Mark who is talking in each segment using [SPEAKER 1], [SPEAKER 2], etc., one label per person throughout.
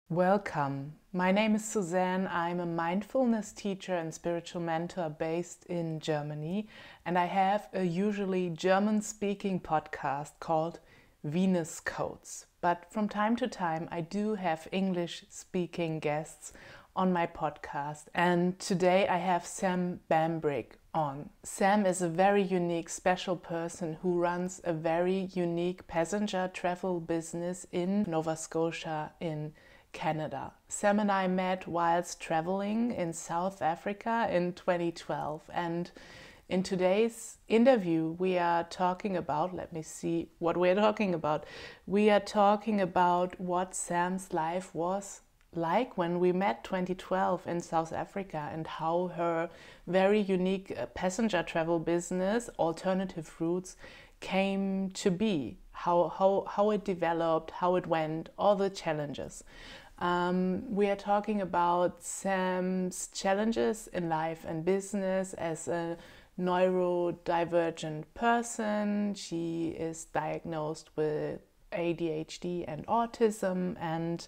[SPEAKER 1] Welcome. My name is Suzanne. I'm a mindfulness teacher and spiritual mentor based in Germany, and I have a usually German-speaking podcast called Venus Codes. But from time to time, I do have English-speaking guests on my podcast, and today I have Sam Bambrick on. Sam is a very unique, special person who runs a very unique passenger travel business in Nova Scotia in Canada. Sam and I met whilst traveling in South Africa in 2012, and in today's interview we are talking about, let me see what we're talking about. We are talking about what Sam's life was like when we met 2012 in South Africa and how her very unique passenger travel business, Alternative Routes, came to be, how it developed, how it went, all the challenges. We are talking about Sam's challenges in life and business as a neurodivergent person. She is diagnosed with ADHD and autism, and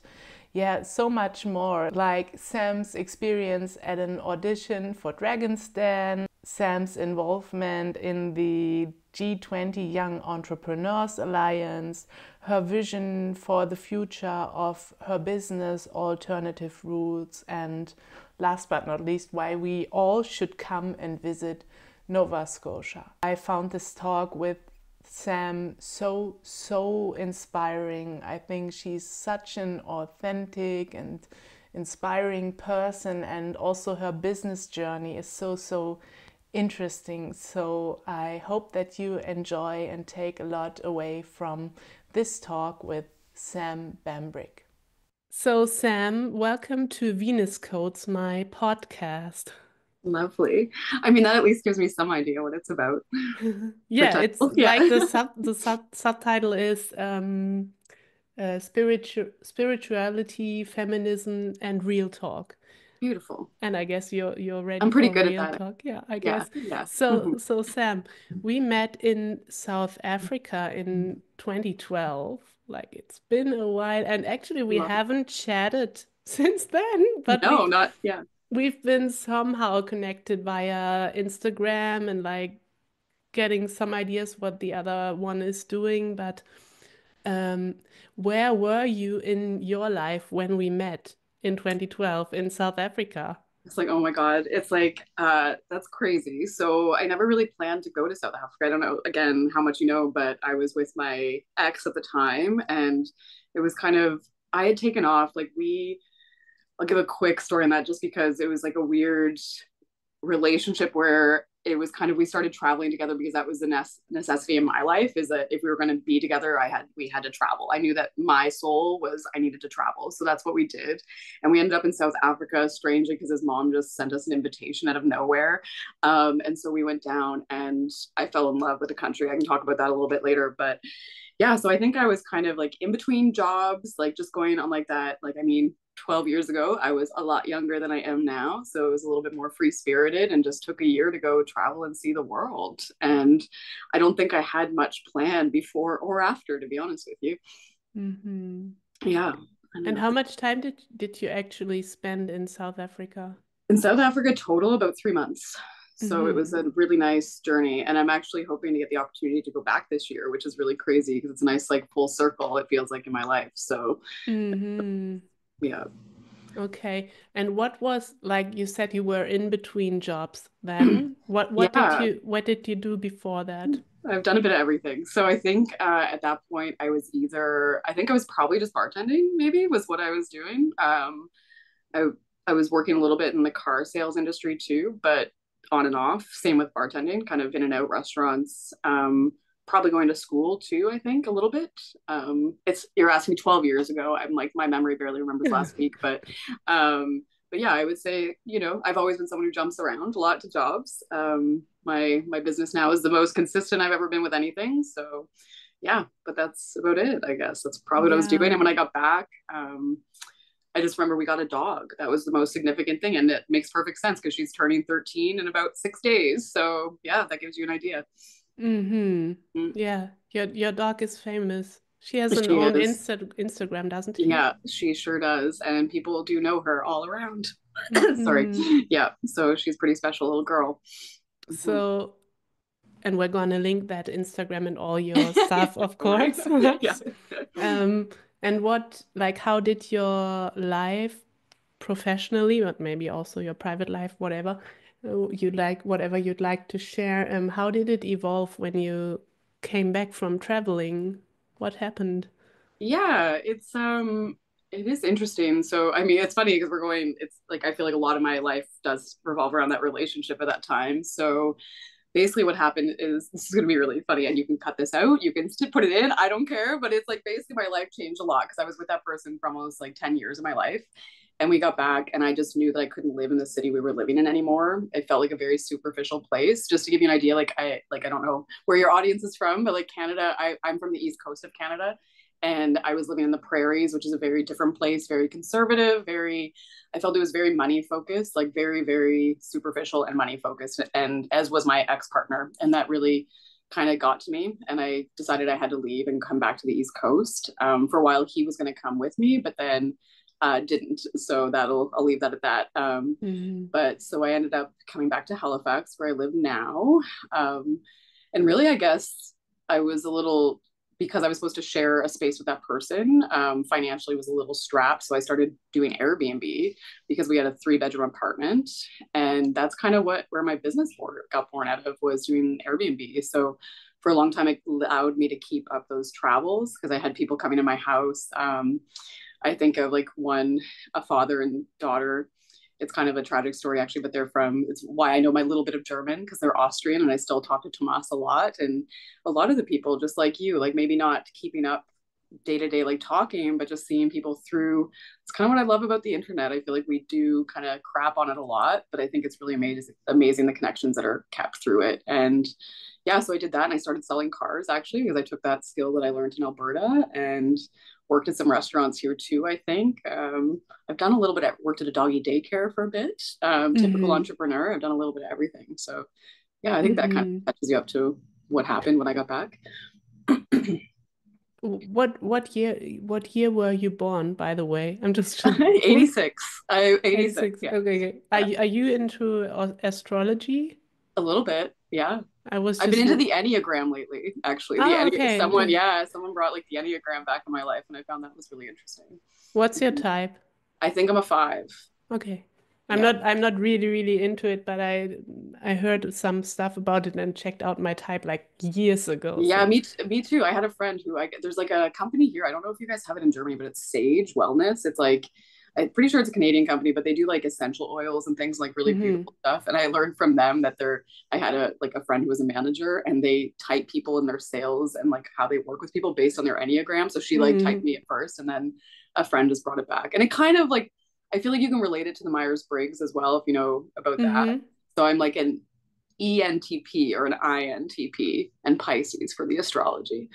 [SPEAKER 1] so much more, like Sam's experience at an audition for Dragon's Den, Sam's involvement in the G20 Young Entrepreneurs Alliance, her vision for the future of her business, Alternative Routes, and last but not least, why we all should come and visit Nova Scotia. I found this talk with Sam so inspiring. I think she's such an authentic and inspiring person, and also her business journey is so interesting. So I hope that you enjoy and take a lot away from this talk with Sam Bambrick. So Sam, welcome to Venus Codes, my podcast.
[SPEAKER 2] Lovely. I mean, that at least gives me some idea what it's about.
[SPEAKER 1] Yeah, it's like the subtitle is spirituality, feminism, and real talk.
[SPEAKER 2] Beautiful.
[SPEAKER 1] And I guess you're ready
[SPEAKER 2] I'm pretty
[SPEAKER 1] for
[SPEAKER 2] good at
[SPEAKER 1] real
[SPEAKER 2] that.
[SPEAKER 1] talk. Yeah, I
[SPEAKER 2] Yeah,
[SPEAKER 1] guess.
[SPEAKER 2] yeah.
[SPEAKER 1] So Sam, we met in South Africa in 2012. Like, it's been a while, and actually we
[SPEAKER 2] Love it.
[SPEAKER 1] haven't chatted since then, but
[SPEAKER 2] No, not yeah.
[SPEAKER 1] we've been somehow connected via Instagram and like getting some ideas what the other one is doing. But um, where were you in your life when we met in 2012 in South Africa?
[SPEAKER 2] It's like, oh my God. It's like, that's crazy. So I never really planned to go to South Africa. I don't know, again, how much you know, but I was with my ex at the time, and it was kind of, I had taken off, I'll give a quick story on that just because it was like a weird relationship where it was kind of, we started traveling together because that was the necessity in my life, is that if we were going to be together, we had to travel. I knew that my soul was, I needed to travel, so that's what we did. And we ended up in South Africa, strangely, because his mom just sent us an invitation out of nowhere. And so we went down, and I fell in love with the country. I can talk about that a little bit later, but yeah, so I think I was kind of like in between jobs, like just going on like that. Like, I mean, 12 years ago, I was a lot younger than I am now. So it was a little bit more free spirited, and just took a year to go travel and see the world. And I don't think I had much planned before or after, to be honest with you.
[SPEAKER 1] Mm-hmm.
[SPEAKER 2] Yeah.
[SPEAKER 1] And how much time did you actually spend in South Africa?
[SPEAKER 2] In South Africa, total about 3 months. So it was
[SPEAKER 1] Mm-hmm.
[SPEAKER 2] a really nice journey. And I'm actually hoping to get the opportunity to go back this year, which is really crazy because it's a nice, like, full circle, it feels like, in my life. So,
[SPEAKER 1] Mm-hmm.
[SPEAKER 2] yeah.
[SPEAKER 1] Okay. And what was, like you said, you were in between jobs then?
[SPEAKER 2] Yeah,
[SPEAKER 1] What did you do before that?
[SPEAKER 2] I've done a bit of everything. So I think at that point I think I was probably just bartending, maybe was what I was doing. I, I was working a little bit in the car sales industry too, but on and off, same with bartending, kind of in and out restaurants. Probably going to school too, I think a little bit. You're asking me 12 years ago. I'm like, my memory barely remembers last week, but yeah, I would say, I've always been someone who jumps around a lot to jobs. My business now is the most consistent I've ever been with anything. So yeah, but that's about it, I guess. That's probably what I was doing.
[SPEAKER 1] Yeah.
[SPEAKER 2] And when I got back, I just remember we got a dog. That was the most significant thing. And it makes perfect sense because she's turning 13 in about 6 days. So yeah, that gives you an idea.
[SPEAKER 1] Mm-hmm.
[SPEAKER 2] Mm.
[SPEAKER 1] Yeah. Your dog is famous.
[SPEAKER 3] She has an
[SPEAKER 2] She
[SPEAKER 3] own
[SPEAKER 2] is.
[SPEAKER 3] Instagram, doesn't she?
[SPEAKER 2] Yeah, she sure does. And people do know her all around. Sorry.
[SPEAKER 3] Hmm.
[SPEAKER 2] Yeah. So she's pretty special little girl. Mhm.
[SPEAKER 3] So, and we're gonna link that Instagram and all your stuff, of
[SPEAKER 2] Don't worry.
[SPEAKER 3] course.
[SPEAKER 2] Yeah.
[SPEAKER 3] Um, and what, like, how did your life professionally, but maybe also your private life, whatever you'd like, whatever you'd like to share, how did it evolve when you came back from traveling? What happened?
[SPEAKER 2] Yeah, it is interesting. So I mean it's funny because it's like I feel like a lot of my life does revolve around that relationship at that time. So basically what happened is this is going to be really funny and you can cut this out, you can put it in, I don't care, but it's like basically my life changed a lot because I was with that person for almost like 10 years of my life, and we got back and I just knew that I couldn't live in the city we were living in anymore. It felt like a very superficial place. Just to give you an idea, I don't know where your audience is from, but like Canada, I'm from the east coast of Canada, and I was living in the prairies, which is a very different place, very conservative, very, I felt it was very money focused, like very, very superficial and money focused. And as was my ex partner. And that really kind of got to me. And I decided I had to leave and come back to the East Coast. For a while, he was going to come with me, but then didn't. So I'll leave that at that.
[SPEAKER 3] Hmm.
[SPEAKER 2] But so I ended up coming back to Halifax where I live now. Um, and really, I guess I was a little, because I was supposed to share a space with that person, financially was a little strapped. So I started doing Airbnb because we had a 3-bedroom apartment. And that's kind of where my business got born out of, was doing Airbnb. So for a long time, it allowed me to keep up those travels because I had people coming to my house. I think of like a father and daughter. It's kind of a tragic story actually, but it's why I know my little bit of German, because they're Austrian and I still talk to Tomas a lot. And a lot of the people, just like you, like maybe not keeping up day to day, like talking, but just seeing people through. It's kind of what I love about the internet. I feel like we do kind of crap on it a lot, but I think it's really amazing the connections that are kept through it. And yeah, so I did that and I started selling cars actually because I took that skill that I learned in Alberta and worked at some restaurants here too, I think. I've done a little bit, worked at a doggy daycare for a bit. Typical
[SPEAKER 3] Hmm.
[SPEAKER 2] entrepreneur. I've done a little bit of everything. So yeah, I think that kind
[SPEAKER 3] Hmm.
[SPEAKER 2] of catches you up to what happened when I got back.
[SPEAKER 3] What year were you born, by the way? I'm just
[SPEAKER 2] 86. 86.
[SPEAKER 3] 86.
[SPEAKER 2] Yeah.
[SPEAKER 3] Okay, okay. Are
[SPEAKER 2] Yeah.
[SPEAKER 3] you into astrology?
[SPEAKER 2] A little bit. Yeah.
[SPEAKER 3] I was
[SPEAKER 2] I've been
[SPEAKER 3] just
[SPEAKER 2] into the Enneagram lately, actually.
[SPEAKER 3] Oh, okay, okay.
[SPEAKER 2] Someone brought like the Enneagram back in my life and I found that was really interesting.
[SPEAKER 3] What's your type?
[SPEAKER 2] I think I'm a 5.
[SPEAKER 3] Okay.
[SPEAKER 2] Yeah.
[SPEAKER 3] I'm not really into it, but I heard some stuff about it and checked out my type like years ago.
[SPEAKER 2] Yeah,
[SPEAKER 3] So
[SPEAKER 2] me too. I had a friend there's like a company here. I don't know if you guys have it in Germany, but it's Sage Wellness. It's like, I'm pretty sure it's a Canadian company, but they do like essential oils and things, like really
[SPEAKER 3] hmm
[SPEAKER 2] beautiful stuff. And I learned from them that I had a friend who was a manager and they type people in their sales and like how they work with people based on their Enneagram. So she like typed
[SPEAKER 3] hmm
[SPEAKER 2] me at first and then a friend just brought it back. And it kind of like, I feel like you can relate it to the Myers-Briggs as well, if you know about that.
[SPEAKER 3] hmm
[SPEAKER 2] So I'm like an ENTP or an INTP and Pisces for the astrology.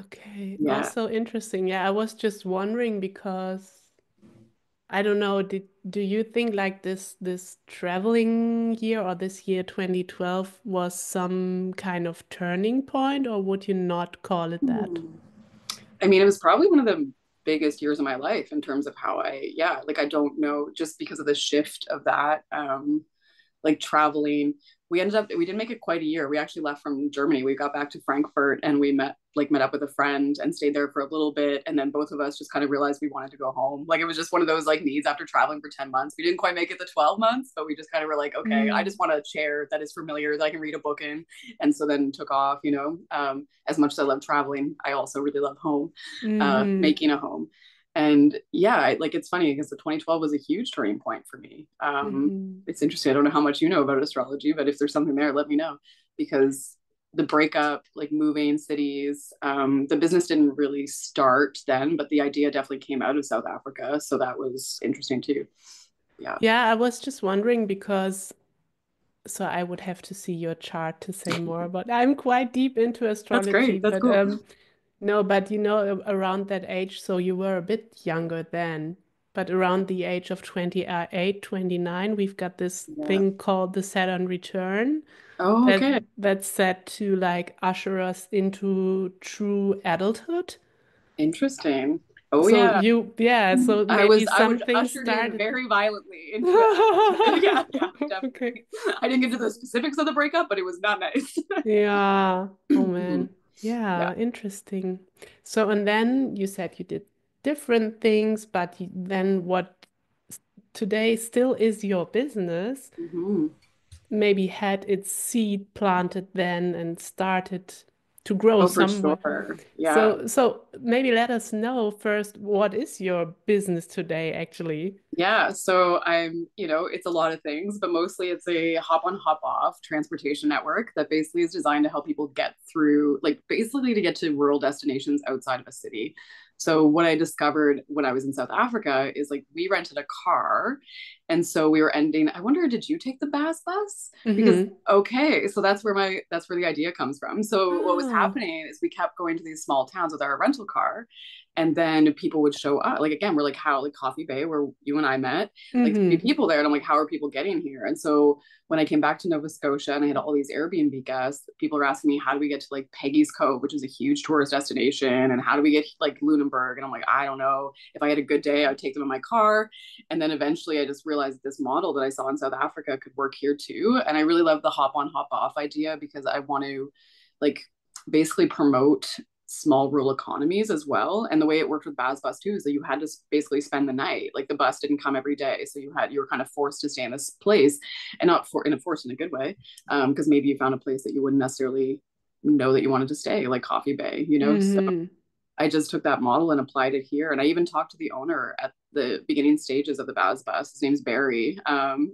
[SPEAKER 3] Okay.
[SPEAKER 2] Yeah.
[SPEAKER 3] Also interesting. Yeah, I was just wondering because I don't know, do you think like this traveling year or this year 2012 was some kind of turning point, or would you not call it that?
[SPEAKER 2] I mean, it was probably one of the biggest years of my life in terms of how yeah, like I don't know, just because of the shift of that. Like traveling. We didn't make it quite a year. We actually left from Germany. We got back to Frankfurt and we met up with a friend and stayed there for a little bit. And then both of us just kind of realized we wanted to go home. Like it was just one of those like needs after traveling for 10 months. We didn't quite make it the 12 months, but we just kind of were like, okay, I just
[SPEAKER 3] Mm.
[SPEAKER 2] want a chair that is familiar that I can read a book in. And so then took off, as much as I love traveling, I also really love home,
[SPEAKER 3] Hmm.
[SPEAKER 2] making a home. And yeah, like it's funny because the 2012 was a huge turning point for me.
[SPEAKER 3] Hmm.
[SPEAKER 2] It's interesting. I don't know how much you know about astrology, but if there's something there, let me know, because the breakup, like moving cities, the business didn't really start then, but the idea definitely came out of South Africa. So that was interesting too. Yeah.
[SPEAKER 3] Yeah, I was just wondering because so I would have to see your chart to say more about. I'm quite deep into
[SPEAKER 2] That's
[SPEAKER 3] astrology,
[SPEAKER 2] great. That's
[SPEAKER 3] but
[SPEAKER 2] cool.
[SPEAKER 3] no, but around that age, so you were a bit younger then, but around the age of 28, 29, we've got this
[SPEAKER 2] Yeah.
[SPEAKER 3] thing called the Saturn return
[SPEAKER 2] Oh,
[SPEAKER 3] that
[SPEAKER 2] okay.
[SPEAKER 3] that's set to like usher us into true adulthood.
[SPEAKER 2] Interesting. Oh
[SPEAKER 3] So
[SPEAKER 2] yeah.
[SPEAKER 3] you, yeah, so maybe
[SPEAKER 2] I would
[SPEAKER 3] something
[SPEAKER 2] ushered in
[SPEAKER 3] started.
[SPEAKER 2] very violently into it. Yeah, yeah,
[SPEAKER 3] Okay.
[SPEAKER 2] definitely. I didn't get to the specifics of the breakup, but it was not nice.
[SPEAKER 3] Yeah. Oh
[SPEAKER 2] Mhm.
[SPEAKER 3] man.
[SPEAKER 2] Yeah.
[SPEAKER 3] Yeah, interesting. So, and then you said you did different things, but then what today still is your business,
[SPEAKER 2] Hmm.
[SPEAKER 3] maybe had its seed planted then and started to grow
[SPEAKER 2] Oh, for
[SPEAKER 3] somewhere.
[SPEAKER 2] sure. Yeah.
[SPEAKER 3] So maybe let us know first, what is your business today actually?
[SPEAKER 2] Yeah, so it's a lot of things, but mostly it's a hop on, hop off transportation network that basically is designed to help people get through, like basically to get to rural destinations outside of a city. So what I discovered when I was in South Africa is like we rented a car, and so we were ending. I wonder, did you take the Bass bus? Because
[SPEAKER 3] Mm-hmm.
[SPEAKER 2] okay, so that's where the idea comes from. So what was
[SPEAKER 3] Oh.
[SPEAKER 2] happening is we kept going to these small towns with our rental car, and then people would show up. Like again, we're like how like Coffee Bay, where you and I met, like three
[SPEAKER 3] Mm-hmm.
[SPEAKER 2] people there, and I'm like, how are people getting here? And so when I came back to Nova Scotia and I had all these Airbnb guests, people were asking me, how do we get to like Peggy's Cove, which is a huge tourist destination, and how do we get like Lunenburg? And I'm like, I don't know. If I had a good day, I would take them in my car. And then eventually I just realized this model that I saw in South Africa could work here too. And I really love the hop on, hop off idea because I want to like basically promote small rural economies as well. And the way it worked with Baz Bus too is that you had to basically spend the night. Like the bus didn't come every day, so you were kind of forced to stay in this place, and not for in a forced in a good way, because maybe you found a place that you wouldn't necessarily know that you wanted to stay, like Coffee Bay, you know. So
[SPEAKER 3] Mm-hmm.
[SPEAKER 2] I just took that model and applied it here. And I even talked to the owner at the beginning stages of the Baz Bus. His name's Barry.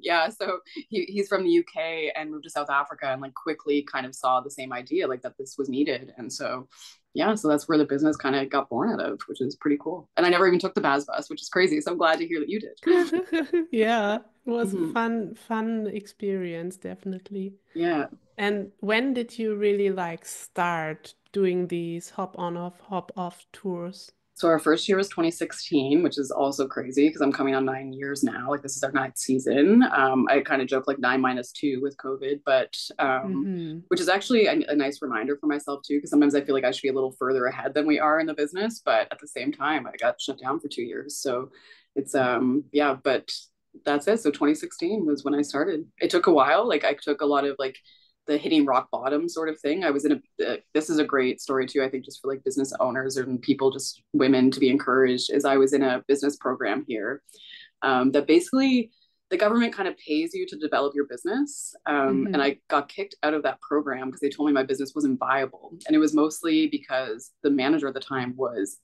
[SPEAKER 2] Yeah, so he's from the UK and moved to South Africa and like quickly kind of saw the same idea, like that this was needed. And so, yeah, so that's where the business kind of got born out of, which is pretty cool. And I never even took the Baz Bus, which is crazy. So I'm glad to hear that you did.
[SPEAKER 3] Yeah, it was a
[SPEAKER 2] Hmm.
[SPEAKER 3] fun experience, definitely.
[SPEAKER 2] Yeah.
[SPEAKER 3] And when did you really like start doing these hop off tours?
[SPEAKER 2] So our first year was 2016, which is also crazy because I'm coming on 9 years now. Like this is our ninth season. I kind of joke like nine minus two with COVID, but
[SPEAKER 3] Mm-hmm.
[SPEAKER 2] which is actually a nice reminder for myself too, because sometimes I feel like I should be a little further ahead than we are in the business. But at the same time, I got shut down for 2 years. So it's yeah, but that's it. So 2016 was when I started. It took a while. Like I took a lot of like the hitting rock bottom sort of thing. I was in this is a great story too, I think, just for like business owners and people, just women to be encouraged, is I was in a business program here that basically the government kind of pays you to develop your business. And
[SPEAKER 3] Mm-hmm.
[SPEAKER 2] I got kicked out of that program because they told me my business wasn't viable. And it was mostly because the manager at the time was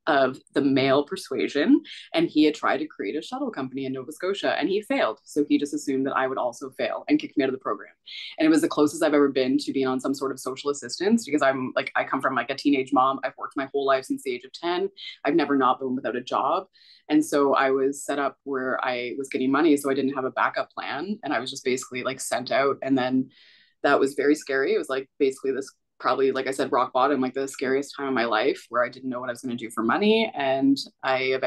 [SPEAKER 2] of the male persuasion, and he had tried to create a shuttle company in Nova Scotia and he failed, so he just assumed that I would also fail and kicked me out of the program. And it was the closest I've ever been to being on some sort of social assistance, because I'm like, I come from like a teenage mom. I've worked my whole life since the age of 10. I've never not been without a job. And so I was set up where I was getting money, so I didn't have a backup plan, and I was just basically like sent out. And then that was very scary. It was like basically this, probably, like I said, rock bottom, like the scariest time of my life, where I didn't know what I was going to do for money. And I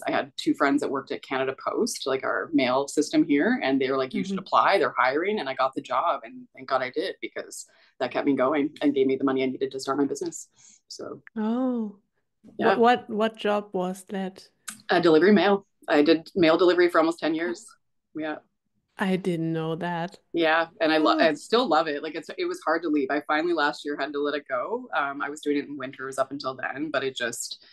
[SPEAKER 2] had two friends that worked at Canada Post, like our mail system here, and they were like, you should
[SPEAKER 3] Mm-hmm.
[SPEAKER 2] apply, they're hiring. And I got the job, and thank God I did, because that kept me going and gave me the money I needed to start my business. So
[SPEAKER 3] Oh,
[SPEAKER 2] yeah,
[SPEAKER 3] what job was that?
[SPEAKER 2] delivery mail. I did mail delivery for almost 10 years. Yeah.
[SPEAKER 3] I didn't know that.
[SPEAKER 2] Yeah, and I
[SPEAKER 3] Oh.
[SPEAKER 2] still love it. Like it was hard to leave. I finally last year had to let it go. I was doing it in winters up until then, but it just,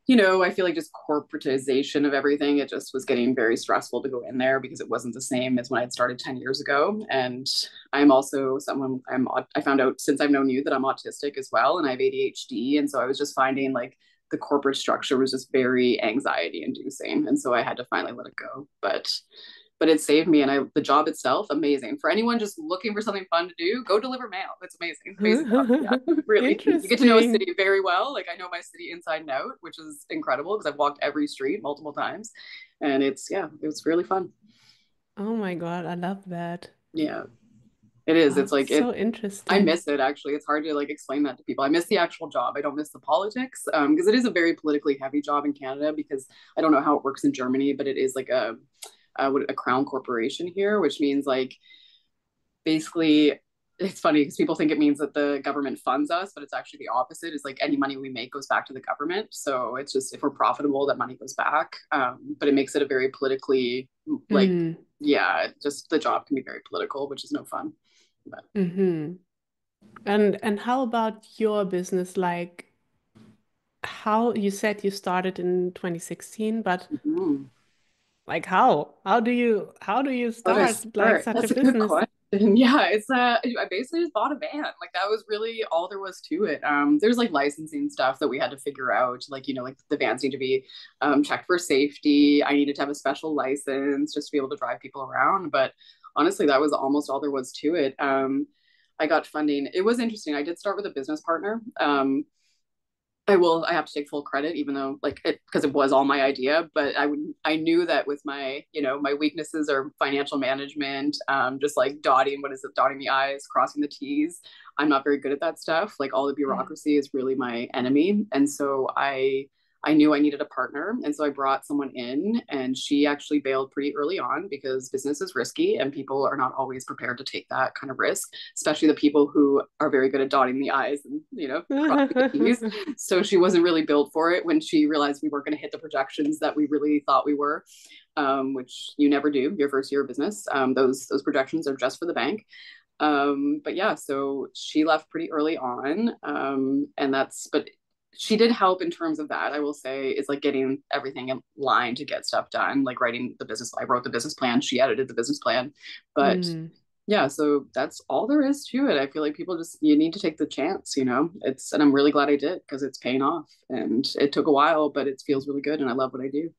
[SPEAKER 2] I feel like just corporatization of everything. It just was getting very stressful to go in there because it wasn't the same as when I'd started 10 years ago. And I'm also someone I found out since I've known you that I'm autistic as well, and I have ADHD, and so I was just finding like the corporate structure was just very anxiety inducing, and so I had to finally let it go. But it saved me, and the job itself, amazing. For anyone just looking for something fun to do, go deliver mail. It's amazing. Amazing job. Yeah, really. You get to know a
[SPEAKER 3] Interesting.
[SPEAKER 2] city very well. Like I know my city inside and out, which is incredible because I've walked every street multiple times. And it was really fun.
[SPEAKER 3] Oh my God, I love that.
[SPEAKER 2] Yeah, it is.
[SPEAKER 3] Oh,
[SPEAKER 2] It's like
[SPEAKER 3] so
[SPEAKER 2] I
[SPEAKER 3] interesting.
[SPEAKER 2] miss it actually. It's hard to like explain that to people. I miss the actual job. I don't miss the politics, because it is a very politically heavy job in Canada, because I don't know how it works in Germany, but it is like a crown corporation here, which means like basically it's funny because people think it means that the government funds us, but it's actually the opposite. It's like any money we make goes back to the government. So it's just if we're profitable, that money goes back. But it makes it a very politically like,
[SPEAKER 3] Mm.
[SPEAKER 2] yeah, just the job can be very political, which is no fun. But
[SPEAKER 3] Mm-hmm. And how about your business? Like, how you said you started in 2016, but
[SPEAKER 2] mhm.
[SPEAKER 3] like how do you
[SPEAKER 2] How did I
[SPEAKER 3] start like
[SPEAKER 2] start?
[SPEAKER 3] such a
[SPEAKER 2] That's a good
[SPEAKER 3] business?
[SPEAKER 2] question. Yeah, I basically just bought a van. Like that was really all there was to it. There's like licensing stuff that we had to figure out. Like, like the vans need to be checked for safety. I needed to have a special license just to be able to drive people around. But honestly, that was almost all there was to it. I got funding. It was interesting. I did start with a business partner. I have to take full credit, even though like it, because it was all my idea, but I knew that with my, my weaknesses are financial management, just like dotting the I's, crossing the T's. I'm not very good at that stuff. Like all the
[SPEAKER 3] Mm.
[SPEAKER 2] bureaucracy is really my enemy. And so I knew I needed a partner. And so I brought someone in and she actually bailed pretty early on because business is risky and people are not always prepared to take that kind of risk, especially the people who are very good at dotting the I's and, crossing the T's. So she wasn't really built for it when she realized we weren't going to hit the projections that we really thought we were, which you never do your first year of business. Those projections are just for the bank. But yeah, so she left pretty early on, but she did help in terms of that. I will say is like getting everything in line to get stuff done, like writing the business. I wrote the business plan. She edited the business plan, but
[SPEAKER 3] Mm.
[SPEAKER 2] yeah, so that's all there is to it. I feel like people just you need to take the chance, and I'm really glad I did because it's paying off and it took a while, but it feels really good and I love what I do.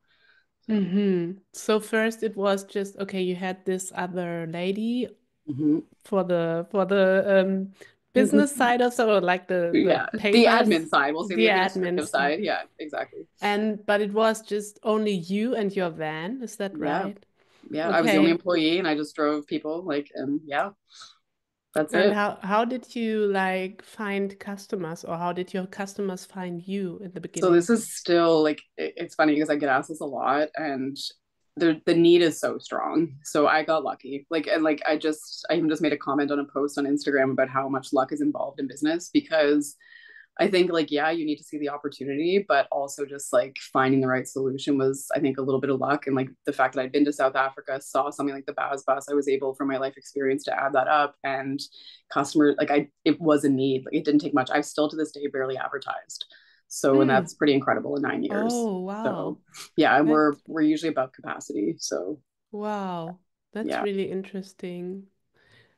[SPEAKER 2] So,
[SPEAKER 3] Mm-hmm. So first it was just okay, you had this other lady
[SPEAKER 2] mhm.
[SPEAKER 3] for the business side of so like the
[SPEAKER 2] Yeah, the admin
[SPEAKER 3] papers,
[SPEAKER 2] side, we'll say
[SPEAKER 3] the
[SPEAKER 2] the
[SPEAKER 3] admin
[SPEAKER 2] administrative
[SPEAKER 3] stuff.
[SPEAKER 2] side. Yeah, exactly.
[SPEAKER 3] And but it was just only you and your van, is that
[SPEAKER 2] Yeah,
[SPEAKER 3] right?
[SPEAKER 2] yeah. I was the only
[SPEAKER 3] Okay.
[SPEAKER 2] employee and I just drove people like, and yeah, that's
[SPEAKER 3] And
[SPEAKER 2] it.
[SPEAKER 3] how did you like find customers or how did your customers find you in the
[SPEAKER 2] So this
[SPEAKER 3] beginning?
[SPEAKER 2] is still like it's funny because I get asked this a lot and the need is so strong. So I got lucky. Like and like I even just made a comment on a post on Instagram about how much luck is involved in business because I think like yeah, you need to see the opportunity, but also just like finding the right solution was I think a little bit of luck and like the fact that I'd been to South Africa, saw something like the Baz bus, I was able from my life experience to add that up and customer like it was a need. Like it didn't take much. I've still to this day barely advertised. So and
[SPEAKER 3] Hmm.
[SPEAKER 2] that's pretty incredible in 9 years.
[SPEAKER 3] Oh, wow.
[SPEAKER 2] So yeah, and
[SPEAKER 3] That
[SPEAKER 2] we're usually above capacity. So
[SPEAKER 3] wow. That's
[SPEAKER 2] yeah.
[SPEAKER 3] really interesting.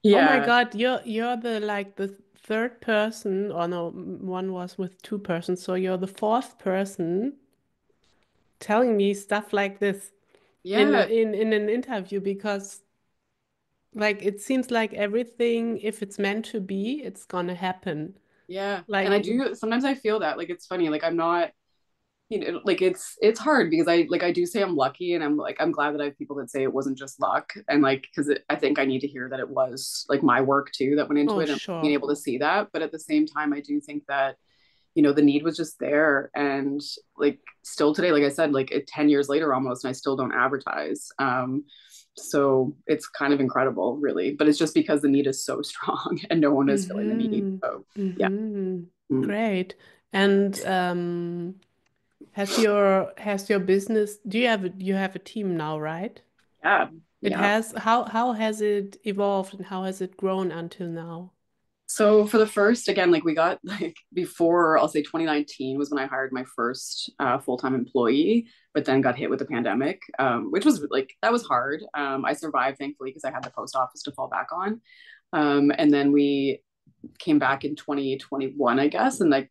[SPEAKER 3] Oh my
[SPEAKER 2] Yeah.
[SPEAKER 3] God, you're the like the third person, or no, one was with two persons, so you're the fourth person telling me stuff like this in
[SPEAKER 2] Yeah.
[SPEAKER 3] in an interview because like it seems like everything, if it's meant to be, it's gonna happen.
[SPEAKER 2] Yeah. And I
[SPEAKER 3] Like,
[SPEAKER 2] do sometimes I feel that like it's funny. Like I'm not like it's hard because I do say I'm lucky and I'm glad that I have people that say it wasn't just luck and like because I think I need to hear that it was like my work too that went into
[SPEAKER 3] oh,
[SPEAKER 2] it and being
[SPEAKER 3] sure.
[SPEAKER 2] able to see that but at the same time I do think that the need was just there and like still today like I said like 10 years later almost and I still don't advertise so it's kind of incredible really but it's just because the need is so strong and no one is filling the need
[SPEAKER 3] Mm-hmm.
[SPEAKER 2] so yeah.
[SPEAKER 3] Mm-hmm.
[SPEAKER 2] Mm.
[SPEAKER 3] Great. And has your business, do you have a team now, right?
[SPEAKER 2] Yeah.
[SPEAKER 3] It
[SPEAKER 2] Yeah.
[SPEAKER 3] has, how has it evolved and how has it grown until now?
[SPEAKER 2] So for the first, again, like we got like before, I'll say 2019 was when I hired my first full-time employee, but then got hit with the pandemic, which was like that was hard. I survived thankfully because I had the post office to fall back on. And then we came back in 2021, I guess, and like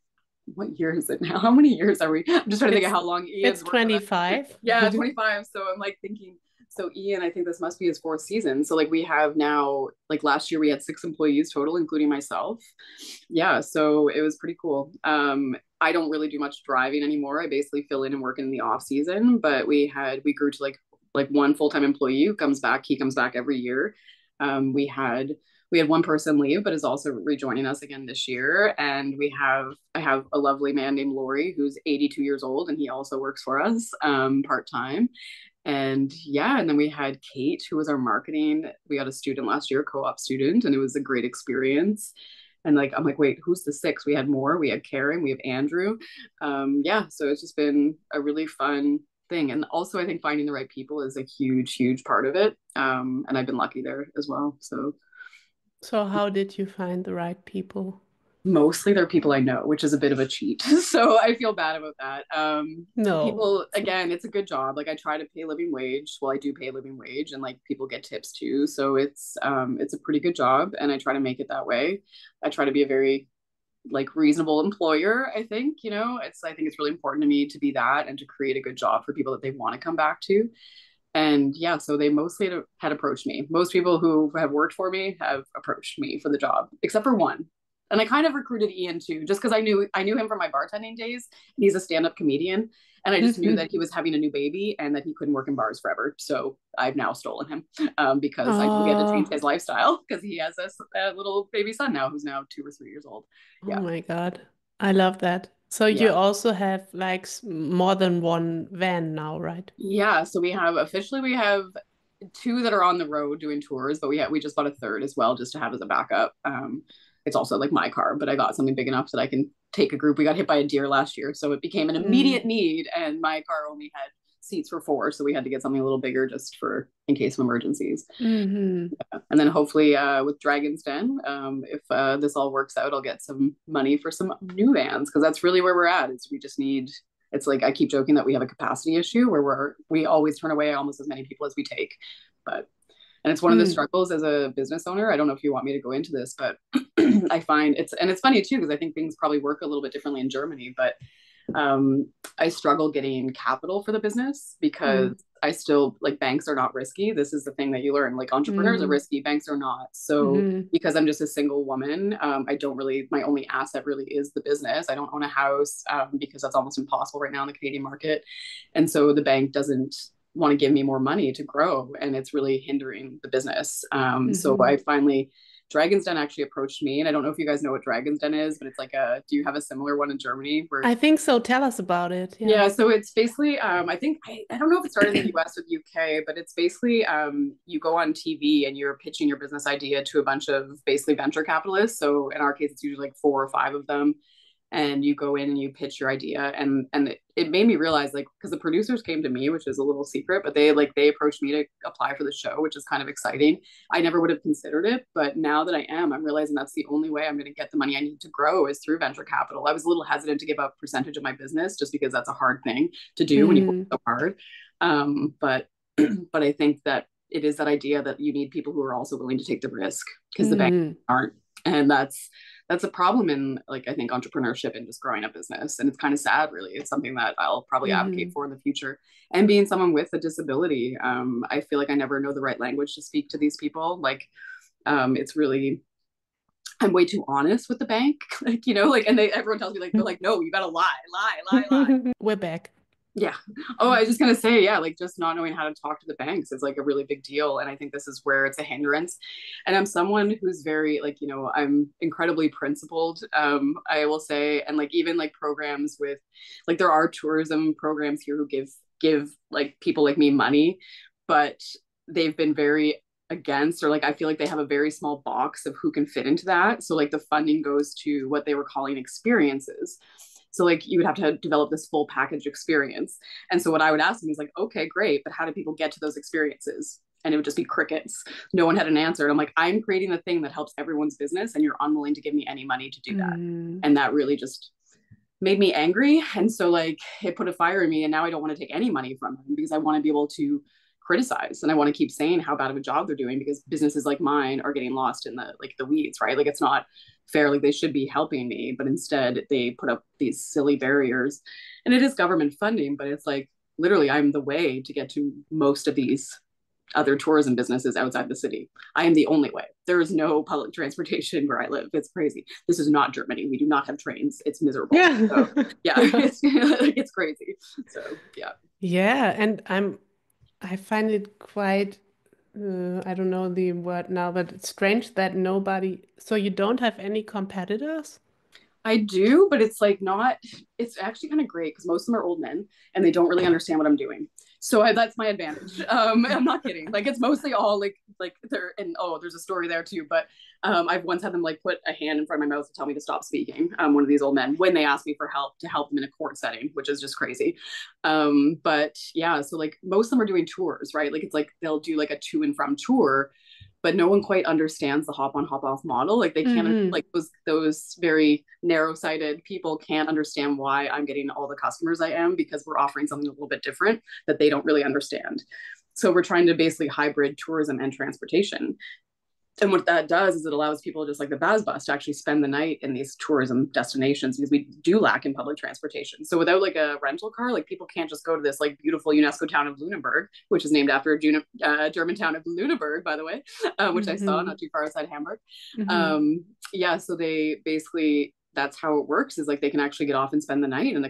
[SPEAKER 2] what year is it now? How many years are we? I'm just trying to think of
[SPEAKER 3] It's
[SPEAKER 2] how long
[SPEAKER 3] it's
[SPEAKER 2] Ian's worked with us.
[SPEAKER 3] 25.
[SPEAKER 2] Yeah, 25. So I'm like thinking, so Ian, I think this must be his fourth season. So like we have now, like last year we had 6 employees total, including myself. Yeah, so it was pretty cool. I don't really do much driving anymore. I basically fill in and work in the off season, but we grew to like one full-time employee who comes back. He comes back every year. We had we had one person leave, but is also rejoining us again this year. And I have a lovely man named Lori who's 82 years old, and he also works for us part time. And yeah, and then we had Kate, who was our marketing. We had a student last year, co-op student, and it was a great experience. And like, I'm like, wait, who's the six? We had more. We had Karen, we have Andrew. Yeah, so it's just been a really fun thing. And also, I think finding the right people is a huge, huge part of it. And I've been lucky there as well. So
[SPEAKER 3] So how did you find the right people?
[SPEAKER 2] mostly they're people I know, which is a bit of a cheat. So I feel bad about that.
[SPEAKER 3] No.
[SPEAKER 2] People, again, it's a good job. Like I try to pay living wage. Well, I do pay living wage, and like people get tips too. So it's a pretty good job, and I try to make it that way. I try to be a very like reasonable employer. I think, you know, I think it's really important to me to be that and to create a good job for people that they want to come back to. And yeah, so they mostly had approached me. Most people who have worked for me have approached me for the job, except for one. And I kind of recruited Ian too, just because I knew him from my bartending days. He's a stand-up comedian, and I just knew that he was having a new baby and that he couldn't work in bars forever. So I've now stolen him because I know he had to change
[SPEAKER 3] Oh,
[SPEAKER 2] his lifestyle because he has a little baby son now who's now 2 or 3 years old.
[SPEAKER 3] oh
[SPEAKER 2] Yeah,
[SPEAKER 3] my God. I love that. So you
[SPEAKER 2] yeah.
[SPEAKER 3] also have like more than one van now, right?
[SPEAKER 2] Yeah, so we have two that are on the road doing tours, but we just bought a third as well just to have as a backup. It's also like my car, but I got something big enough that I can take a group. We got hit by a deer last year, so it became an
[SPEAKER 3] Mm.
[SPEAKER 2] immediate need, and my car only had seats for four, so we had to get something a little bigger just for in case of emergencies.
[SPEAKER 3] Hmm.
[SPEAKER 2] And then hopefully with Dragon's Den, if this all works out, I'll get some money for some new vans because that's really where we're at. Is we just need. It's like I keep joking that we have a capacity issue where we always turn away almost as many people as we take, but and it's one of the
[SPEAKER 3] Mm.
[SPEAKER 2] struggles as a business owner. I don't know if you want me to go into this, but I find it's funny too because I think things probably work a little bit differently in Germany, but I struggle getting capital for the business because
[SPEAKER 3] Mm.
[SPEAKER 2] I still like banks are not risky. This is the thing that you learn. Like entrepreneurs are
[SPEAKER 3] Mm.
[SPEAKER 2] risky, banks are not. So
[SPEAKER 3] Hmm.
[SPEAKER 2] because I'm just a single woman, I don't really, my only asset really is the business. I don't own a house because that's almost impossible right now in the Canadian market. And so the bank doesn't want to give me more money to grow and it's really hindering the business. So
[SPEAKER 3] Hmm.
[SPEAKER 2] I finally Dragon's Den actually approached me, and I don't know if you guys know what Dragon's Den is, but it's like a. Do you have a similar one in Germany where
[SPEAKER 3] I think so. Tell us about it. Yeah.
[SPEAKER 2] yeah, so it's basically I think I don't know if it started in the US or the UK, but it's basically you go on TV and you're pitching your business idea to a bunch of basically venture capitalists. So in our case it's usually like four or five of them and you go in and you pitch your idea and it made me realize like because the producers came to me which is a little secret but they approached me to apply for the show which is kind of exciting. I never would have considered it but now that I'm realizing that's the only way I'm going to get the money I need to grow is through venture capital. I was a little hesitant to give up percentage of my business just because that's a hard thing to do when you work
[SPEAKER 3] Mm.
[SPEAKER 2] so hard but but I think that it is that idea that you need people who are also willing to take the risk because the banks
[SPEAKER 3] Mm.
[SPEAKER 2] aren't and that's a problem in like I think entrepreneurship and just growing a business and it's kind of sad really. It's something that I'll probably advocate
[SPEAKER 3] Hmm.
[SPEAKER 2] for in the future and being someone with a disability I feel like I never know the right language to speak to these people like it's really I'm way too honest with the bank like you know like and everyone tells me like they're like no you gotta lie.
[SPEAKER 3] We're back.
[SPEAKER 2] Yeah. Oh, I was just gonna say, yeah, like just not knowing how to talk to the banks is like a really big deal. And I think this is where it's a hindrance. And I'm someone who's very like, you know, I'm incredibly principled, I will say, and like even like programs with like there are tourism programs here who give like people like me money, but they've been very against or like I feel like they have a very small box of who can fit into that. So like the funding goes to what they were calling experiences. So like you would have to develop this full package experience. And so what I would ask them is like, okay, great, but how do people get to those experiences? And it would just be crickets. No one had an answer. And I'm like, I'm creating the thing that helps everyone's business, and you're unwilling to give me any money to do that.
[SPEAKER 3] Mm.
[SPEAKER 2] And that really just made me angry. And so like it put a fire in me. And now I don't want to take any money from them because I want to be able to criticize and I want to keep saying how bad of a job they're doing because businesses like mine are getting lost in the weeds, right? Like it's not fair. Like they should be helping me, but instead they put up these silly barriers. And it is government funding, but it's like literally I'm the way to get to most of these other tourism businesses outside the city. I am the only way. There is no public transportation where I live. It's crazy. This is not Germany. We do not have trains. It's miserable. So
[SPEAKER 3] Yeah.
[SPEAKER 2] yeah, it's crazy. So yeah.
[SPEAKER 3] Yeah, and I find it quite I don't know the word now, but it's strange that nobody, so you don't have any competitors?
[SPEAKER 2] I do, but it's like not, it's actually kind of great because most of them are old men and they don't really understand what I'm doing. So that's my advantage. I'm not kidding. Like it's mostly all like they're, and oh, there's a story there too. But I've once had them like put a hand in front of my mouth to tell me to stop speaking. One of these old men when they asked me for help to help them in a court setting, which is just crazy. But yeah, so like most of them are doing tours, right? Like it's like they'll do like a to and from tour, but no one quite understands the hop on hop off model. Like they can't,
[SPEAKER 3] Hmm.
[SPEAKER 2] like those very narrow sighted people can't understand why I'm getting all the customers I am, because we're offering something a little bit different that they don't really understand. So we're trying to basically hybrid tourism and transportation. And what that does is it allows people just like the Baz Bus to actually spend the night in these tourism destinations, because we do lack in public transportation. So without like a rental car, like people can't just go to this like beautiful UNESCO town of Lunenburg, which is named after a German town of Lüneburg, by the way, which I saw
[SPEAKER 3] Hmm.
[SPEAKER 2] not too far outside Hamburg.
[SPEAKER 3] Hmm.
[SPEAKER 2] Yeah, so they basically, that's how it works, is like they can actually get off and spend the night, and a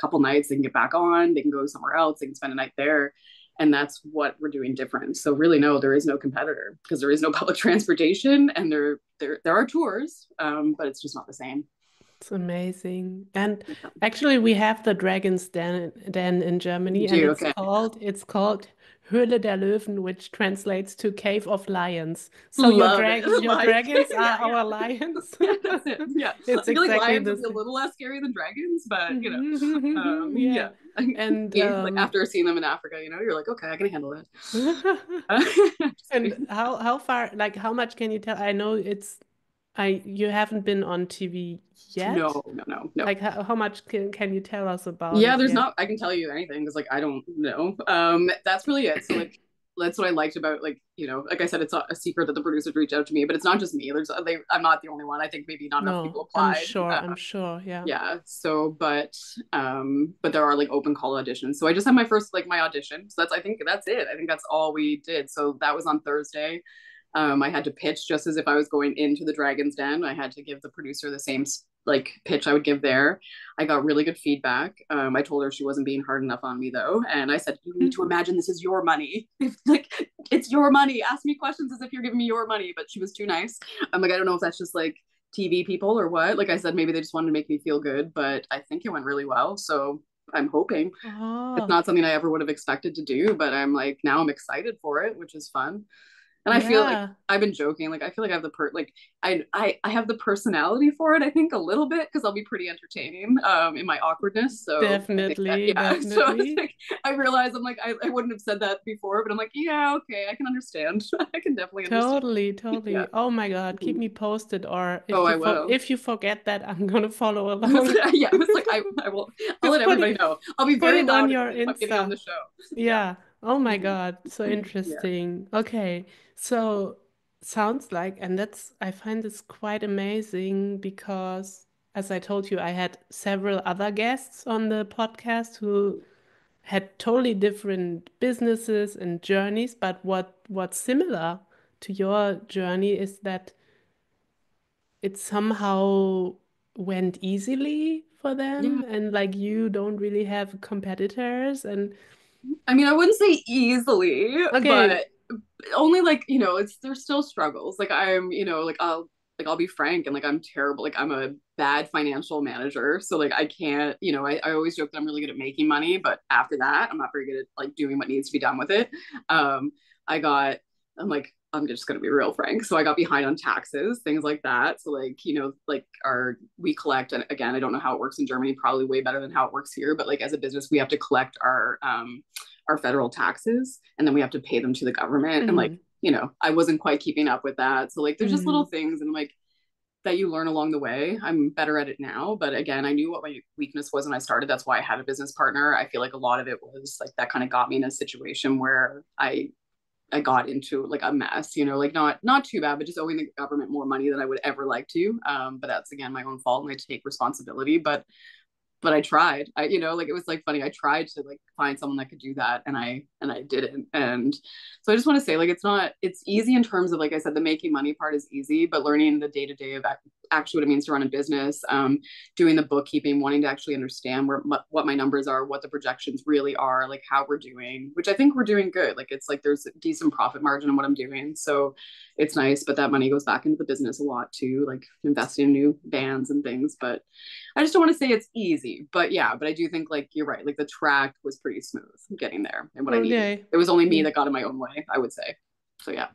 [SPEAKER 2] couple nights they can get back on, they can go somewhere else, they can spend a night there, and that's what we're doing different. So really, no, there is no competitor because there is no public transportation, and there are tours, but it's just not the same.
[SPEAKER 3] It's amazing. And actually, we have the Dragon's Den in
[SPEAKER 2] You
[SPEAKER 3] Germany, and
[SPEAKER 2] do okay.
[SPEAKER 3] it's called Höhle der Löwen, which translates to Cave of Lions. So
[SPEAKER 2] Love it.
[SPEAKER 3] your
[SPEAKER 2] Lions.
[SPEAKER 3] dragons
[SPEAKER 2] Yeah,
[SPEAKER 3] are
[SPEAKER 2] yeah.
[SPEAKER 3] our lions.
[SPEAKER 2] Yeah, that's it. Yeah.
[SPEAKER 3] It's
[SPEAKER 2] I feel like
[SPEAKER 3] exactly
[SPEAKER 2] lions
[SPEAKER 3] the
[SPEAKER 2] would be a
[SPEAKER 3] same.
[SPEAKER 2] little less scary than dragons, but
[SPEAKER 3] Yeah.
[SPEAKER 2] yeah.
[SPEAKER 3] And
[SPEAKER 2] Like after seeing them in Africa, you're like, okay, I can handle it. Just
[SPEAKER 3] and
[SPEAKER 2] kidding.
[SPEAKER 3] how far, like how much can you tell? I know I you haven't been on TV yet.
[SPEAKER 2] No, no, no, no.
[SPEAKER 3] Like how much can you tell us about
[SPEAKER 2] Yeah,
[SPEAKER 3] it
[SPEAKER 2] there's
[SPEAKER 3] yet?
[SPEAKER 2] not, I can tell you anything because like I don't know. That's really it. So like that's what I liked about, like, like I said, it's not a secret that the producers reach out to me, but it's not just me. I'm not the only one. I think maybe not enough
[SPEAKER 3] No,
[SPEAKER 2] people applied.
[SPEAKER 3] I'm sure, yeah.
[SPEAKER 2] Yeah. So but there are like open call auditions. So I just had my first, like, my audition. So I think that's it. I think that's all we did. So that was on Thursday. I had to pitch just as if I was going into the Dragon's Den. I had to give the producer the same like pitch I would give there. I got really good feedback. I told her she wasn't being hard enough on me though, and I said, "You need to imagine this is your money. Like it's your money. Ask me questions as if you're giving me your money." But she was too nice. I'm like, I don't know if that's just like TV people or what. Like I said, maybe they just wanted to make me feel good, but I think it went really well. So I'm hoping. It's
[SPEAKER 3] Oh,
[SPEAKER 2] not something I ever would have expected to do, but I'm like, now I'm excited for it, which is fun. And I feel like
[SPEAKER 3] yeah,
[SPEAKER 2] I've been joking. Like I feel like I have I have the personality for it. I think a little bit because I'll be pretty entertaining in my awkwardness. So I think that,
[SPEAKER 3] definitely,
[SPEAKER 2] yeah. So it's
[SPEAKER 3] definitely.
[SPEAKER 2] like I realize I'm like I wouldn't have said that before, but I'm like, yeah, okay, I can understand. I can definitely understand.
[SPEAKER 3] Totally,
[SPEAKER 2] Yeah.
[SPEAKER 3] totally. Oh my God, keep
[SPEAKER 2] Mhm.
[SPEAKER 3] me posted, or
[SPEAKER 2] Oh, I will.
[SPEAKER 3] if you forget that, I'm gonna follow along.
[SPEAKER 2] Yeah, I was like, I will. I'll let
[SPEAKER 3] Just
[SPEAKER 2] everybody know. I'll be
[SPEAKER 3] put
[SPEAKER 2] very
[SPEAKER 3] it on
[SPEAKER 2] loud
[SPEAKER 3] your
[SPEAKER 2] if I'm getting on
[SPEAKER 3] Insta.
[SPEAKER 2] the show. Yeah.
[SPEAKER 3] Yeah. Oh my
[SPEAKER 2] Mhm.
[SPEAKER 3] God, so
[SPEAKER 2] Yeah.
[SPEAKER 3] interesting. Okay. So sounds like, and I find this quite amazing because, as I told you, I had several other guests on the podcast who had totally different businesses and journeys, but what's similar to your journey is that it somehow went easily for
[SPEAKER 2] Yeah.
[SPEAKER 3] them, and like you don't really have competitors. And
[SPEAKER 2] I mean, I wouldn't say easily,
[SPEAKER 3] okay,
[SPEAKER 2] but only like, it's there's still struggles. Like I'm, I'll be frank, and like I'm terrible. Like I'm a bad financial manager. So like I can't, I always joke that I'm really good at making money, but after that, I'm not very good at like doing what needs to be done with it. Um, I got I'm just gonna be real frank. So I got behind on taxes, things like that. So like, like we collect, and again, I don't know how it works in Germany, probably way better than how it works here, but like as a business, we have to collect our federal taxes, and then we have to pay them to the government. And like,
[SPEAKER 3] mm,
[SPEAKER 2] I wasn't quite keeping up with that. So like there's just little
[SPEAKER 3] mm,
[SPEAKER 2] things, and like that you learn along the way. I'm better at it now, but again, I knew what my weakness was when I started. That's why I had a business partner. I feel like a lot of it was like that kind of got me in a situation where I got into like a mess, like not too bad, but just owing the government more money than I would ever like to. But that's again my own fault, and I take responsibility. But I tried. Like it was like funny. I tried to like find someone that could do that, and I didn't. And so I just want to say, like, it's easy in terms of, like I said, the making money part is easy, but learning the day to day of actually what it means to run a business, doing the bookkeeping, wanting to actually understand what my numbers are, what the projections really are, like how we're doing, which I think we're doing good. Like it's like there's a decent profit margin in what I'm doing. So it's nice, but that money goes back into the business a lot too, like investing in new vans and things. But I just don't want to say it's easy. But yeah, but I do think like you're right. Like the track was pretty smooth getting there and what I needed.
[SPEAKER 3] Okay.
[SPEAKER 2] It was only me that got in my own way, I would say. So yeah.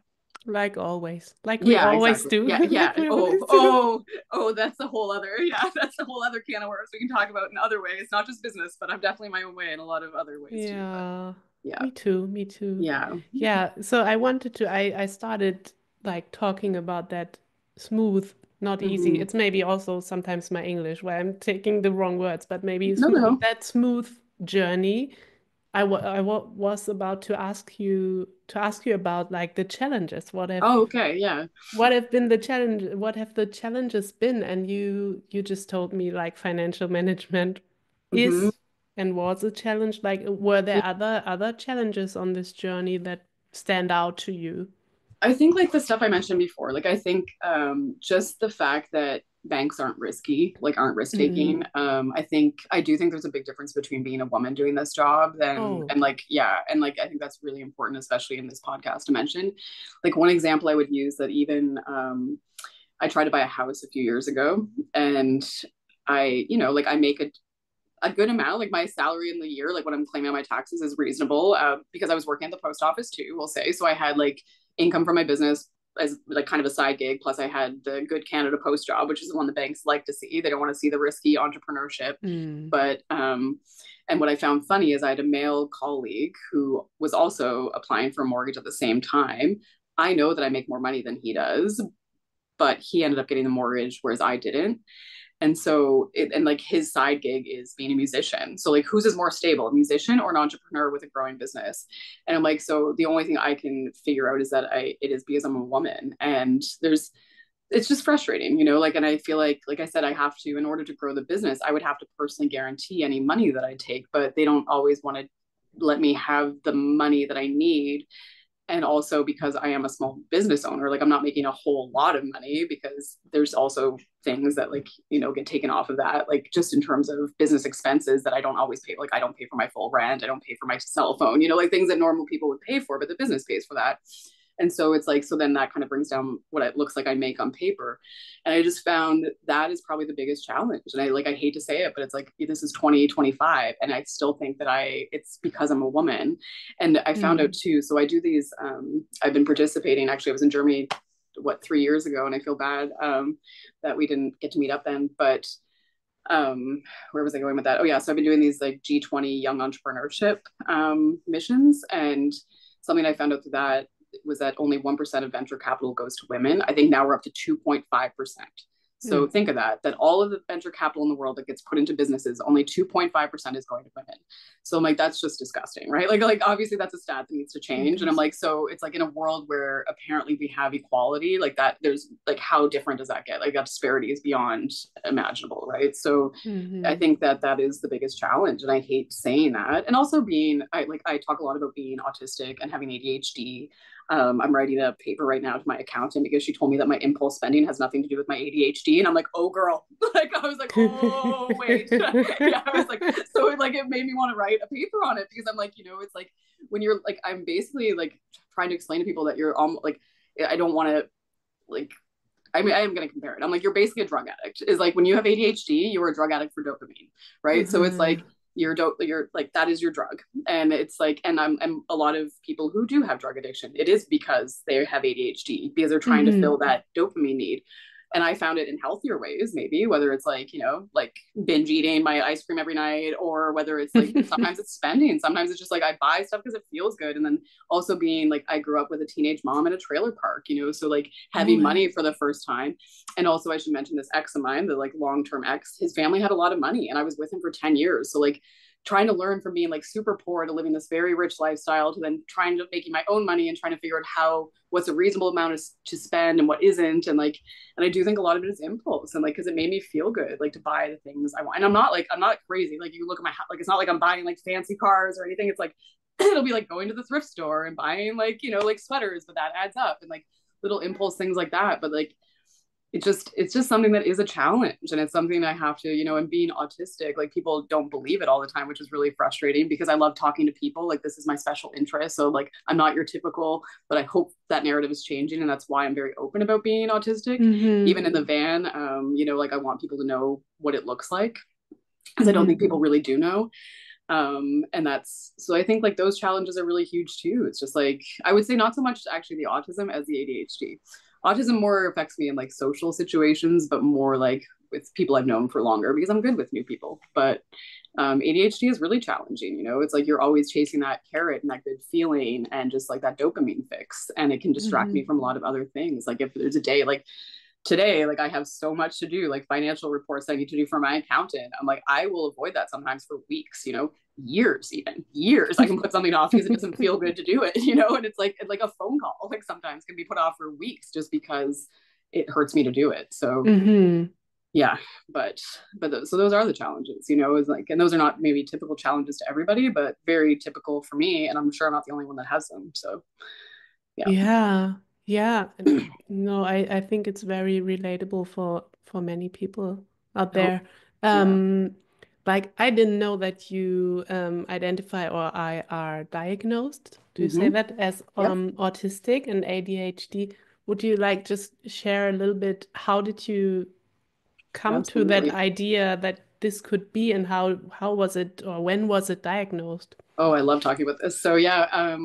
[SPEAKER 3] Like always. Like we
[SPEAKER 2] Yeah,
[SPEAKER 3] always
[SPEAKER 2] exactly.
[SPEAKER 3] do.
[SPEAKER 2] Yeah,
[SPEAKER 3] Like
[SPEAKER 2] yeah.
[SPEAKER 3] we
[SPEAKER 2] Oh,
[SPEAKER 3] always do.
[SPEAKER 2] oh, that's a whole other, yeah, that's a whole other can of worms we can talk about in other ways, not just business, but I'm definitely my own way in a lot of other ways too. But
[SPEAKER 3] Yeah.
[SPEAKER 2] yeah,
[SPEAKER 3] Me too. Me too.
[SPEAKER 2] yeah.
[SPEAKER 3] Yeah. So I wanted to, I started like talking about that smooth, not easy.
[SPEAKER 2] Hmm.
[SPEAKER 3] It's maybe also sometimes my English where I'm taking the wrong words, but maybe
[SPEAKER 2] No,
[SPEAKER 3] smooth,
[SPEAKER 2] no.
[SPEAKER 3] that smooth journey. Was about to ask you about like the challenges.
[SPEAKER 2] Oh, okay, yeah.
[SPEAKER 3] What have been the challenge? What have the challenges been? And you just told me like financial management
[SPEAKER 2] Hmm.
[SPEAKER 3] is and was a challenge. Like, were there other challenges on this journey that stand out to you?
[SPEAKER 2] I think like the stuff I mentioned before, like I think just the fact that banks aren't risky, like aren't risk taking.
[SPEAKER 3] Mm.
[SPEAKER 2] I do think there's a big difference between being a woman doing this job than
[SPEAKER 3] Oh.
[SPEAKER 2] and like yeah, and like I think that's really important, especially in this podcast to mention. Like one example I would use that even I tried to buy a house a few years ago and like I make a good amount. Like my salary in the year, like when I'm claiming on my taxes, is reasonable because I was working at the post office too. We'll say so. I had like income from my business as like kind of a side gig. Plus, I had the Good Canada Post job, which is the one the banks like to see. They don't want to see the risky entrepreneurship.
[SPEAKER 3] Mm.
[SPEAKER 2] But and what I found funny is I had a male colleague who was also applying for a mortgage at the same time. I know that I make more money than he does, but he ended up getting the mortgage, whereas I didn't. And so and like his side gig is being a musician, so like whose is more stable, a musician or an entrepreneur with a growing business? And I'm like, so the only thing I can figure out is that it is because I'm a woman, and it's just frustrating, like, and I feel like I said, I have to, in order to grow the business, I would have to personally guarantee any money that I take, but they don't always want to let me have the money that I need. And also because I am a small business owner, like I'm not making a whole lot of money, because there's also things that like get taken off of that, like just in terms of business expenses that I don't always pay. Like I don't pay for my full rent, I don't pay for my cell phone, like things that normal people would pay for, but the business pays for that. And so it's like, so then that kind of brings down what it looks like I make on paper. And I just found that is probably the biggest challenge. And I hate to say it, but it's like, this is 2025. And I still think that it's because I'm a woman. And I found out
[SPEAKER 3] Mm.
[SPEAKER 2] too, so I do these, I've been participating. Actually, I was in Germany, 3 years ago, and I feel bad that we didn't get to meet up then. But where was I going with that? Oh yeah, so I've been doing these like G20 young entrepreneurship missions, and something I found out through that was that only 1% of venture capital goes to women. I think now we're up to 2.5%. So
[SPEAKER 3] Mm.
[SPEAKER 2] think of that all of the venture capital in the world that gets put into businesses, only 2.5% is going to women. So I'm like, that's just disgusting, right? Like obviously that's a stat that needs to
[SPEAKER 3] It
[SPEAKER 2] change. And I'm
[SPEAKER 3] is.
[SPEAKER 2] like, so it's like in a world where apparently we have equality, like that, there's like, how different does that get? Like that disparity is beyond imaginable, right? So I
[SPEAKER 3] Hmm.
[SPEAKER 2] think that is the biggest challenge. And I hate saying that. And also I talk a lot about being autistic and having ADHD. I'm writing a paper right now to my accountant because she told me that my impulse spending has nothing to do with my ADHD. And I'm like, oh girl, like I was like, oh wait. Yeah, I was like, so it made me want to write a paper on it, because I'm like, it's like when you're like, I'm basically like trying to explain to people that you're like, I don't want to like, I mean, I am going to compare it. I'm like, you're basically a drug addict. Is like when you have ADHD, you're a drug addict for dopamine, right? So it's like
[SPEAKER 3] Uh-huh.
[SPEAKER 2] you're like, that is your drug, and it's like, and I'm a lot of people who do have drug addiction, it is because they have ADHD, because they're trying to fill
[SPEAKER 3] Hmm.
[SPEAKER 2] that dopamine need. And I found it in healthier ways, maybe, whether it's like like binge eating my ice cream every night, or whether it's like sometimes it's spending, sometimes it's just like I buy stuff because it feels good. And then also being like, I grew up with a teenage mom in a trailer park, so like
[SPEAKER 3] Oh,
[SPEAKER 2] having
[SPEAKER 3] yeah.
[SPEAKER 2] money for the first time. And also I should mention this ex of mine, the like long-term ex, his family had a lot of money and I was with him for 10 years. So like trying to learn from being like super poor to living this very rich lifestyle, to then trying to making my own money and trying to figure out what's a reasonable amount to spend and what isn't. And like, and I do think a lot of it is impulse, and like, cause it made me feel good, like to buy the things I want. And I'm not crazy. Like you look at my house, like, it's not like I'm buying like fancy cars or anything. It's like, it'll be like going to the thrift store and buying like, like sweaters, but that adds up, and like little impulse things like that. But like, it's just something that is a challenge, and it's something I have to, and being autistic, like people don't believe it all the time, which is really frustrating because I love talking to people. Like this is my special interest. So like I'm not your typical, but I hope that narrative is changing, and that's why I'm very open about being autistic.
[SPEAKER 3] Mm-hmm.
[SPEAKER 2] Even in the van, like I want people to know what it looks like because I don't
[SPEAKER 3] Mm-hmm.
[SPEAKER 2] think people really do know. And that's so I think like those challenges are really huge too. It's just like I would say not so much actually the autism as the ADHD. Autism more affects me in like social situations, but more like with people I've known for longer because I'm good with new people. But ADHD is really challenging. It's like you're always chasing that carrot and that good feeling and just like that dopamine fix, and it can distract
[SPEAKER 3] Mm-hmm.
[SPEAKER 2] me from a lot of other things. Like if there's a day like today, like I have so much to do, like financial reports I need to do for my accountant. I'm like, I will avoid that sometimes for weeks, years, even years. I can put something off because it doesn't feel good to do it, and it's like a phone call, like sometimes can be put off for weeks just because it hurts me to do it. So
[SPEAKER 3] Mm-hmm.
[SPEAKER 2] yeah, so those are the challenges, is like, and those are not maybe typical challenges to everybody, but very typical for me. And I'm sure I'm not the only one that has them. So yeah.
[SPEAKER 3] Yeah, yeah. No, I think it's very relatable for many people out
[SPEAKER 2] Oh,
[SPEAKER 3] there.
[SPEAKER 2] yeah.
[SPEAKER 3] Um, like I didn't know that you identify or I are diagnosed, do you say
[SPEAKER 2] Mm-hmm.
[SPEAKER 3] that, as
[SPEAKER 2] Yep.
[SPEAKER 3] autistic and ADHD? Would you like just share a little bit, how did you come to that
[SPEAKER 2] Absolutely.
[SPEAKER 3] idea that this could be, and how was it, or when was it diagnosed?
[SPEAKER 2] Oh, I love talking about this. So yeah,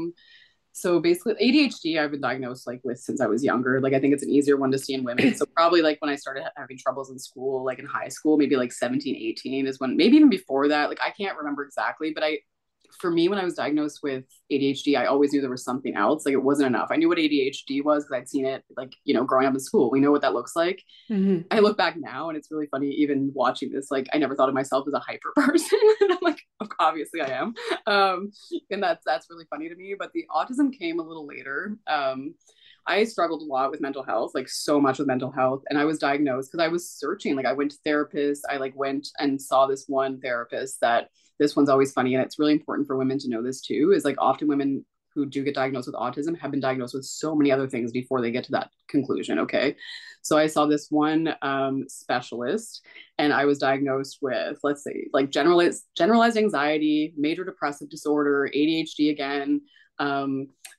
[SPEAKER 2] so basically ADHD I've been diagnosed like with since I was younger. Like I think it's an easier one to see in women. So probably like when I started having troubles in school, like in high school, maybe like 17, 18 is when, maybe even before that, like I can't remember exactly, but for me, when I was diagnosed with ADHD, I always knew there was something else. Like it wasn't enough. I knew what ADHD was because I'd seen it like, growing up in school. We know what that looks like.
[SPEAKER 3] Hmm.
[SPEAKER 2] I look back now and it's really funny, even watching this, like I never thought of myself as a hyper person. And I'm like, obviously I am. And that's really funny to me. But the autism came a little later. I struggled a lot with mental health, like so much with mental health. And I was diagnosed because I was searching. Like I went to therapists. I like went and saw this one therapist that this one's always funny. And it's really important for women to know this too, is like often women who do get diagnosed with autism have been diagnosed with so many other things before they get to that conclusion. Okay. So I saw this one specialist, and I was diagnosed with, let's say, like generalized anxiety, major depressive disorder, ADHD again.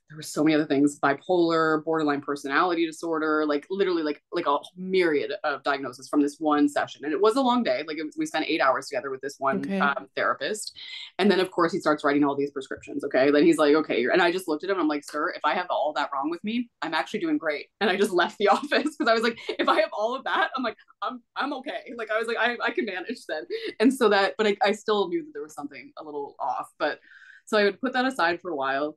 [SPEAKER 2] There were so many other things: bipolar, borderline personality disorder, like literally like a myriad of diagnoses from this one session. And it was a long day. Like we spent 8 hours together with this one
[SPEAKER 3] Okay.
[SPEAKER 2] therapist, and then of course he starts writing all these prescriptions. Okay, then he's like, okay, and I just looked at him and I'm like, sir, if I have all that wrong with me, I'm actually doing great. And I just left the office because I was like, if I have all of that, I'm like, I'm okay. Like I was like, I can manage then. And so that, but I still knew that there was something a little off. But so I would put that aside for a while.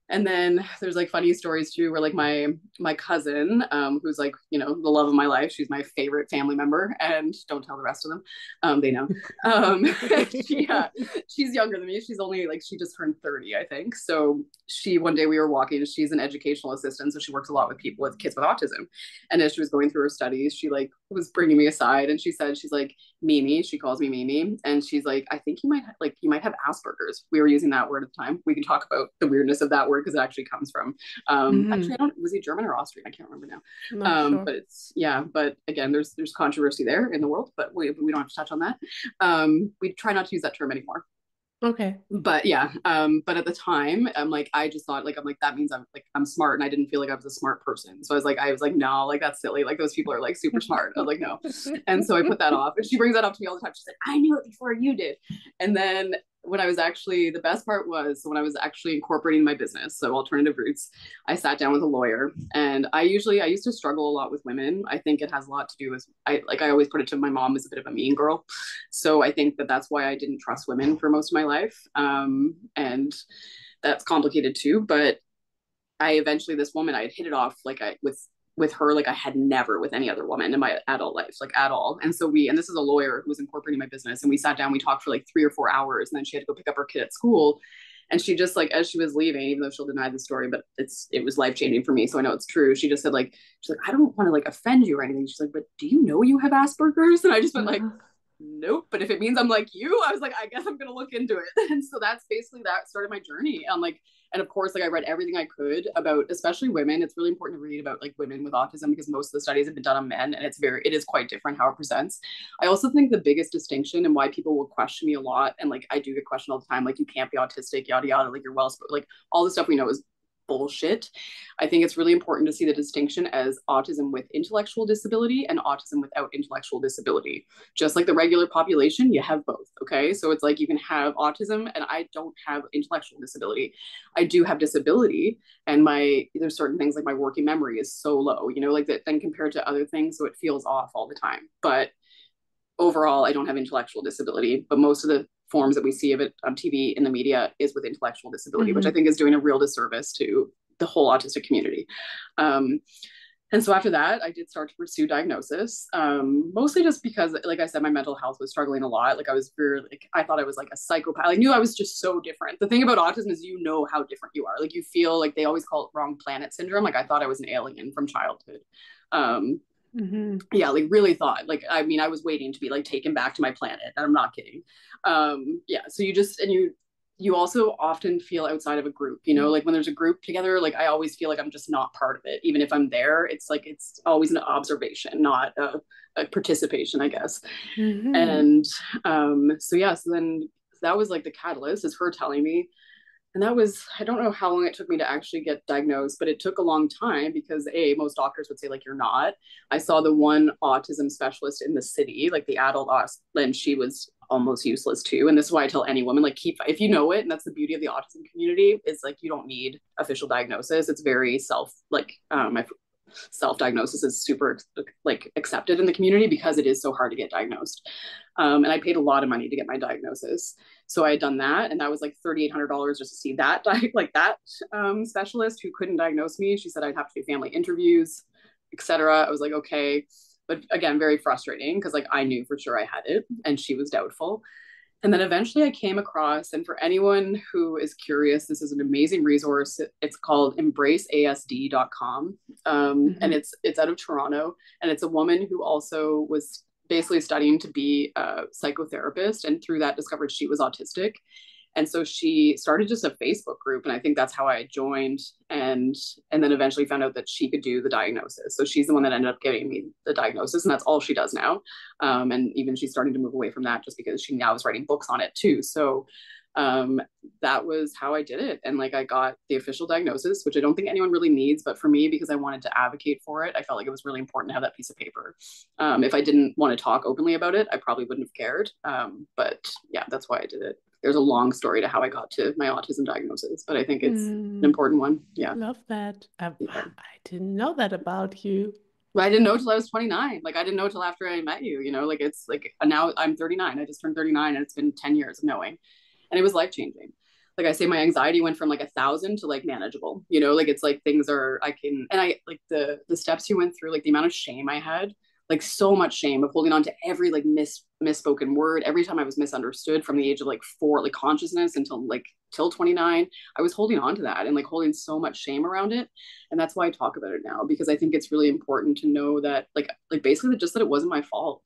[SPEAKER 2] And then there's like funny stories too, where like my cousin, who's like, the love of my life, she's my favorite family member, and don't tell the rest of them, they know. um she's younger than me. She's only like, she just turned 30, I think. So she, one day we were walking, she's an educational assistant, so she works a lot with people with kids with autism. And as she was going through her studies, she like was bringing me aside, and she said, she's like, Mimi, she calls me Mimi, and she's like, I think you might have Asperger's. We were using that word at the time. We can talk about the weirdness of that word because it actually comes from actually, I
[SPEAKER 3] Hmm.
[SPEAKER 2] don't, was he German or Austrian? I can't remember now.
[SPEAKER 3] Not sure.
[SPEAKER 2] But it's, yeah, but again, there's controversy there in the world, but we don't have to touch on that. We try not to use that term anymore.
[SPEAKER 3] Okay.
[SPEAKER 2] But yeah, but at the time, I'm like, I just thought like, I'm like, that means I'm smart, and I didn't feel like I was a smart person. So I was like, no, like that's silly. Like those people are like super smart. I was like, no. And so I put that off. And she brings that up to me all the time. She's like, I knew it before you did. And then when I was actually, the best part was when I was actually incorporating my business, so alternative roots, I sat down with a lawyer. And I used to struggle a lot with women. I think it has a lot to do with, I always put it to my mom as a bit of a mean girl. So I think that that's why I didn't trust women for most of my life. And that's complicated too. But I eventually, this woman, I had hit it off like with her like I had never with any other woman in my adult life, like at all. And so and this is a lawyer who was incorporating my business, and we sat down, we talked for like 3 or 4 hours, and then she had to go pick up her kid at school. And she just like, as she was leaving, even though she'll deny the story, but it was life changing for me, so I know it's true. She just said like, she's like, I don't want to like offend you or anything. She's like, but do you know you have Asperger's? And I just went like, nope. But if it means I'm like you, I was like, I guess I'm gonna look into it. And so that's basically that started my journey. Like, and of course, like I read everything I could about, especially women. It's really important to read about like women with autism because most of the studies have been done on men, and it is quite different how it presents. I also think the biggest distinction and why people will question me a lot, and like I do get questioned all the time, like you can't be autistic, yada yada, like you're well, like all the stuff we know is bullshit. I think it's really important to see the distinction as autism with intellectual disability and autism without intellectual disability. Just like the regular population, you have both. Okay. So it's like you can have autism, and I don't have intellectual disability. I do have disability, and there's certain things like my working memory is so low, like that then compared to other things. So it feels off all the time. But overall, I don't have intellectual disability, but most of the forms that we see of it on TV in the media is with intellectual disability, which I think is doing a real disservice to the whole autistic community. And so after that, I did start to pursue diagnosis, mostly just because, like I said, my mental health was struggling a lot. Like I was very, like, I thought I was like a psychopath. I knew I was just so different. The thing about autism is how different you are. Like you feel like they always call it wrong planet syndrome. Like I thought I was an alien from childhood. Yeah, like really thought, like, I mean, I was waiting to be like taken back to my planet, and I'm not kidding. Yeah, so you also often feel outside of a group, like when there's a group together, like I always feel like I'm just not part of it. Even if I'm there, it's like it's always an observation, not a participation, I guess. And so yeah, so then that was like the catalyst, is her telling me. And that was, I don't know how long it took me to actually get diagnosed, but it took a long time because most doctors would say like, you're not. I saw the one autism specialist in the city, like the adult, and she was almost useless too. And this is why I tell any woman, like, if you know it, and that's the beauty of the autism community, is like, you don't need official diagnosis. It's very self-diagnosis is super like accepted in the community because it is so hard to get diagnosed. And I paid a lot of money to get my diagnosis. So I had done that, and that was like $3,800 just to see that specialist who couldn't diagnose me. She said I'd have to do family interviews, etc. I was like, okay. But again, very frustrating because like I knew for sure I had it, and she was doubtful. And then eventually I came across, and for anyone who is curious, this is an amazing resource. It's called embraceasd.com. And it's out of Toronto. And it's a woman who also was basically studying to be a psychotherapist, and through that discovered she was autistic. And so she started just a Facebook group, and I think that's how I joined, and then eventually found out that she could do the diagnosis. So she's the one that ended up giving me the diagnosis, and that's all she does now. And even she's starting to move away from that just because she now is writing books on it too. So that was how I did it. And like I got the official diagnosis, which I don't think anyone really needs, but for me, because I wanted to advocate for it, I felt like it was really important to have that piece of paper. If I didn't want to talk openly about it, I probably wouldn't have cared. But yeah, that's why I did it. There's a long story to how I got to my autism diagnosis, but I think it's an important one. Yeah.
[SPEAKER 3] Love that. I didn't know that about you.
[SPEAKER 2] I didn't know till I was 29. Like I didn't know till after I met you, like it's like now I'm 39. I just turned 39, and it's been 10 years of knowing. And it was life changing. Like I say, my anxiety went from like 1,000 to like manageable, like it's like things are, and I like the steps you went through, like the amount of shame I had, like so much shame of holding on to every like misspoken word. Every time I was misunderstood from the age of like 4, like consciousness till 29, I was holding on to that and like holding so much shame around it. And that's why I talk about it now, because I think it's really important to know that like basically just that it wasn't my fault.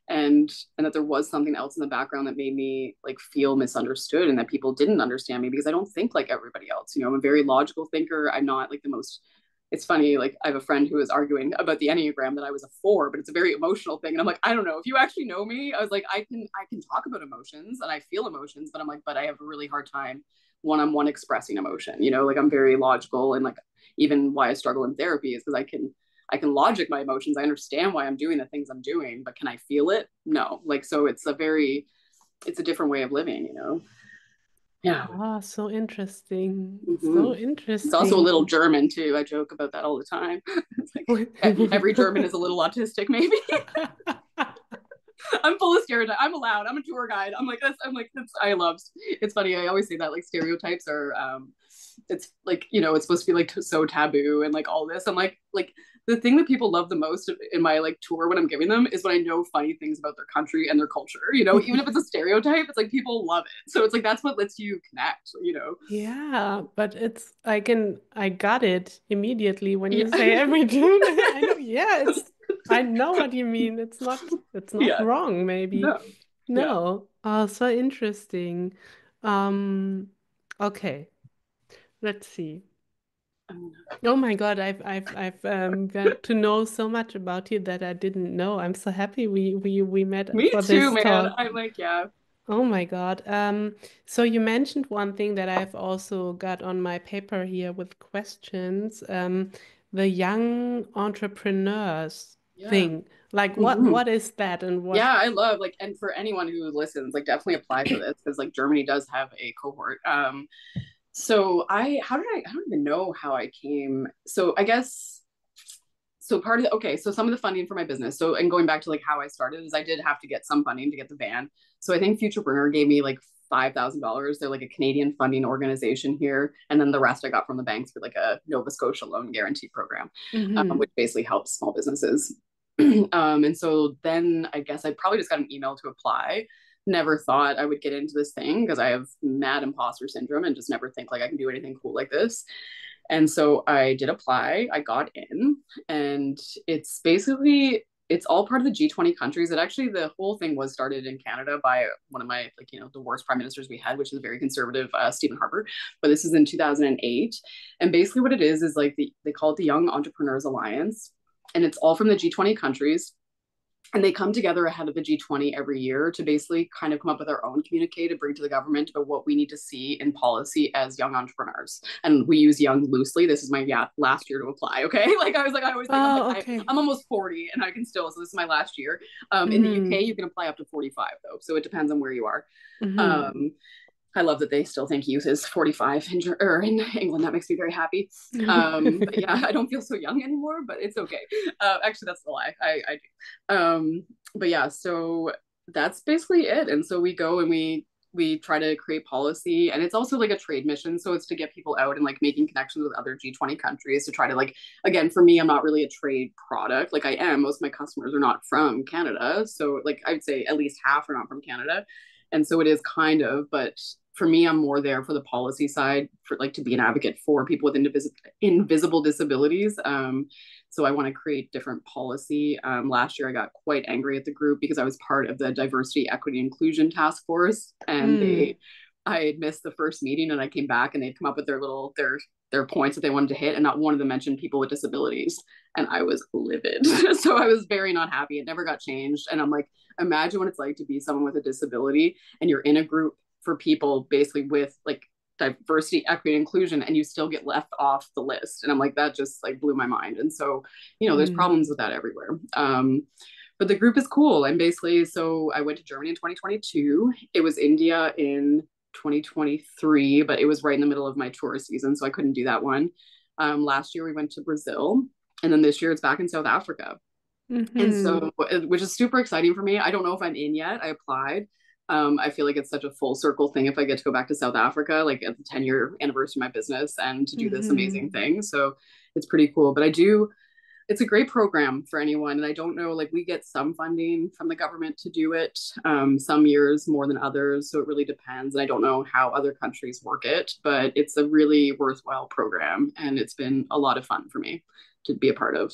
[SPEAKER 2] And that there was something else in the background that made me like feel misunderstood, and that people didn't understand me because I don't think like everybody else. I'm a very logical thinker. I'm not like the most, it's funny, like I have a friend who was arguing about the Enneagram that I was a 4, but it's a very emotional thing. And I'm like, I don't know, if you actually know me, I was like, I can talk about emotions and I feel emotions, but I'm like, but I have a really hard time one-on-one expressing emotion. Like I'm very logical, and like even why I struggle in therapy is because I can logic my emotions. I understand why I'm doing the things I'm doing, but can I feel it? No. Like, so it's a different way of living, Yeah.
[SPEAKER 3] Oh, so interesting. So interesting.
[SPEAKER 2] It's also a little German too. I joke about that all the time. It's like every German is a little autistic, maybe. I'm full of stereotypes. I'm allowed. I'm a tour guide. I'm like this. It's funny. I always say that like stereotypes are, it's like, it's supposed to be like so taboo and like all this. I'm like the thing that people love the most in my like tour when I'm giving them is when I know funny things about their country and their culture, even if it's a stereotype, it's like people love it. So it's like, that's what lets you connect,
[SPEAKER 3] Yeah, but I got it immediately when you say every June. I know, yeah, I know what you mean. It's not
[SPEAKER 2] Yeah.
[SPEAKER 3] wrong, maybe.
[SPEAKER 2] No. Yeah.
[SPEAKER 3] No. Oh, so interesting. Um, okay, let's see.
[SPEAKER 2] Um,
[SPEAKER 3] Oh my God, I've got to know so much about you that I didn't know. I'm so happy we met
[SPEAKER 2] Me
[SPEAKER 3] for
[SPEAKER 2] too,
[SPEAKER 3] this
[SPEAKER 2] man.
[SPEAKER 3] talk.
[SPEAKER 2] I'm like, yeah.
[SPEAKER 3] Oh my God. So you mentioned one thing that I've also got on my paper here with questions, the young entrepreneurs
[SPEAKER 2] Yeah.
[SPEAKER 3] thing. Like
[SPEAKER 2] Hmm.
[SPEAKER 3] what is that and what?
[SPEAKER 2] Yeah, I love like, and for anyone who listens, like definitely apply for this because like Germany does have a cohort. So I don't even know how I came. So I guess so part of okay, so some of the funding for my business. So and going back to like how I started is I did have to get some funding to get the van. So I think Futureburner gave me like $5,000. They're like a Canadian funding organization here, and then the rest I got from the banks for like a Nova Scotia loan guarantee program,
[SPEAKER 3] Mm-hmm.
[SPEAKER 2] which basically helps small businesses. And so then I guess I probably just got an email to apply. Never thought I would get into this thing because I have mad imposter syndrome and just never think like I can do anything cool like this. And so I did apply, I got in, and it's basically it's all part of the G20 countries. It actually the whole thing was started in Canada by one of my like the worst prime ministers we had, which is very conservative, Stephen Harper. But this is in 2008, and basically what it is like they call it the Young Entrepreneurs Alliance, and it's all from the G20 countries, and they come together ahead of the G20 every year to basically kind of come up with our own communique to bring to the government about what we need to see in policy as young entrepreneurs. And we use young loosely. This is my last year to apply. Okay. Like I was like, I always think
[SPEAKER 3] Oh, okay.
[SPEAKER 2] I'm almost 40 and I can still, so this is my last year. In the UK,
[SPEAKER 3] Mm-hmm.
[SPEAKER 2] you can apply up to 45 though. So it depends on where you are.
[SPEAKER 3] Mm-hmm.
[SPEAKER 2] Um, I love that they still think youth is 45 in England. That makes me very happy. But yeah, I don't feel so young anymore, but it's okay. Actually, that's the lie. I do. But yeah, so that's basically it. And so we go and we try to create policy, and it's also like a trade mission. So it's to get people out and like making connections with other G20 countries to try to like, again, for me, I'm not really a trade product. Like I am, most of my customers are not from Canada. So like I'd say at least half are not from Canada. And so it is kind of, but for me, I'm more there for the policy side, for like to be an advocate for people with invisible disabilities. So I want to create different policy. Last year, I got quite angry at the group because I was part of the diversity, equity, inclusion task force, and
[SPEAKER 3] Mm.
[SPEAKER 2] I had missed the first meeting, and I came back, and they'd come up with their points that they wanted to hit, and not one of them mentioned people with disabilities, and I was livid. So I was very not happy. It never got changed, and I'm like, imagine what it's like to be someone with a disability, and you're in a group for people basically with like diversity, equity, and inclusion, and you still get left off the list. And I'm like, that just like blew my mind. And so, there's
[SPEAKER 3] Mm.
[SPEAKER 2] problems with that everywhere. But the group is cool. And basically, so I went to Germany in 2022. It was India in 2023, but it was right in the middle of my tourist season, so I couldn't do that one. Last year we went to Brazil, and then this year it's back in South Africa. And
[SPEAKER 3] Mm-hmm.
[SPEAKER 2] so, which is super exciting for me. I don't know if I'm in yet. I applied. I feel like it's such a full circle thing if I get to go back to South Africa, like at the 10-year anniversary of my business, and to do this
[SPEAKER 3] Mm-hmm.
[SPEAKER 2] amazing thing. So it's pretty cool. But it's a great program for anyone. And I don't know, like we get some funding from the government to do it, some years more than others. So it really depends. And I don't know how other countries work it, but it's a really worthwhile program. And it's been a lot of fun for me to be a part of.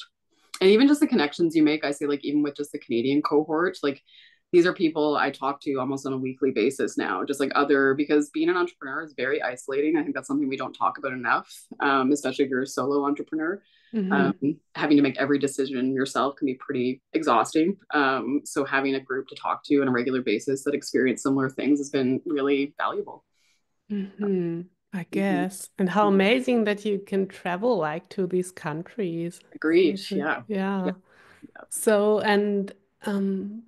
[SPEAKER 2] And even just the connections you make, I say, like, even with just the Canadian cohort, like, these are people I talk to almost on a weekly basis now, just like because being an entrepreneur is very isolating. I think that's something we don't talk about enough, especially if you're a solo entrepreneur. Um,
[SPEAKER 3] Mm-hmm.
[SPEAKER 2] Having to make every decision yourself can be pretty exhausting. So having a group to talk to on a regular basis that experience similar things has been really valuable.
[SPEAKER 3] Mm-hmm. I
[SPEAKER 2] Mm-hmm.
[SPEAKER 3] guess. And how
[SPEAKER 2] Yeah.
[SPEAKER 3] amazing that you can travel like to these countries.
[SPEAKER 2] Agreed.
[SPEAKER 3] Also,
[SPEAKER 2] Yeah. Yeah.
[SPEAKER 3] yeah. So, and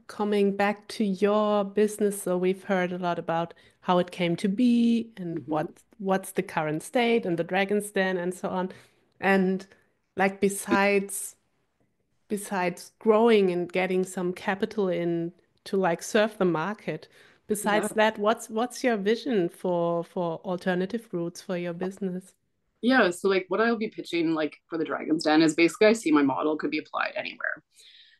[SPEAKER 3] coming back to your business, so we've heard a lot about how it came to be and
[SPEAKER 2] Mm-hmm.
[SPEAKER 3] what's the current state and the Dragon's Den and so on. And like besides growing and getting some capital in to like serve the market,
[SPEAKER 2] Yeah.
[SPEAKER 3] besides that, what's your vision for alternative routes for your business?
[SPEAKER 2] Yeah, so like what I'll be pitching like for the Dragon's Den is basically I see my model could be applied anywhere.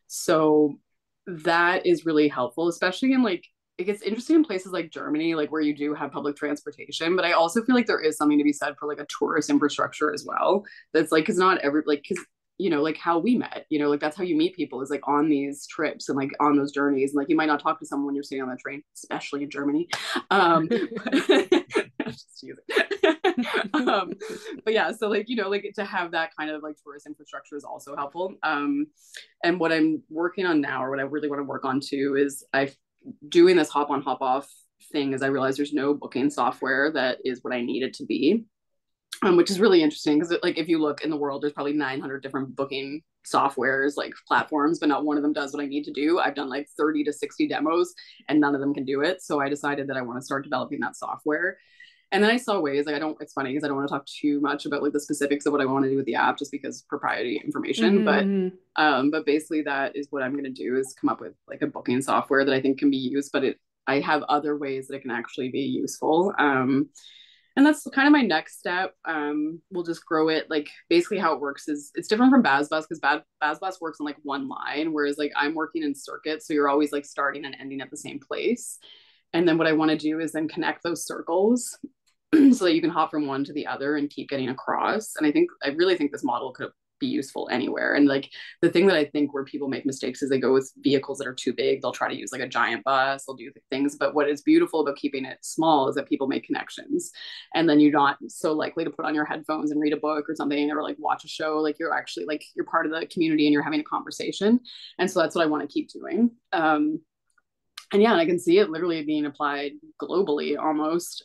[SPEAKER 2] So that is really helpful, especially in like it gets interesting in places like Germany, like where you do have public transportation. But I also feel like there is something to be said for like a tourist infrastructure as well. That's like, because not every like, because you know, like how we met, you know, like that's how you meet people, is like on these trips and like on those journeys. And like you might not talk to someone when you're sitting on the train, especially in Germany. Just use it. But yeah, so like, you know, like to have that kind of like tourist infrastructure is also helpful. And what I'm working on now, or what I really want to work on too, is I doing this hop on hop off thing, is I realize there's no booking software that is what I need it to be, which is really interesting because like if you look in the world, there's probably 900 different booking softwares, like platforms, but not one of them does what I need to do. I've done like 30 to 60 demos and none of them can do it. So I decided that I want to start developing that software. And then I saw ways, like it's funny because I don't want to talk too much about like the specifics of what I want to do with the app, just because proprietary information. But basically that is what I'm going to do, is come up with like a booking software that I think can be used, but I have other ways that it can actually be useful. And that's kind of my next step. We'll just grow it. Like basically how it works is it's different from BazBus, because BazBus works on like one line, whereas like I'm working in circuits. So you're always like starting and ending at the same place. And then what I want to do is then connect those circles so that you can hop from one to the other and keep getting across. And I really think this model could be useful anywhere. And like the thing that I think where people make mistakes is they go with vehicles that are too big. They'll try to use like a giant bus, they'll do things. But what is beautiful about keeping it small is that people make connections. And then you're not so likely to put on your headphones and read a book or something, or like watch a show. Like you're actually like, you're part of the community and you're having a conversation. And so that's what I want to keep doing. And yeah, I can see it literally being applied globally almost.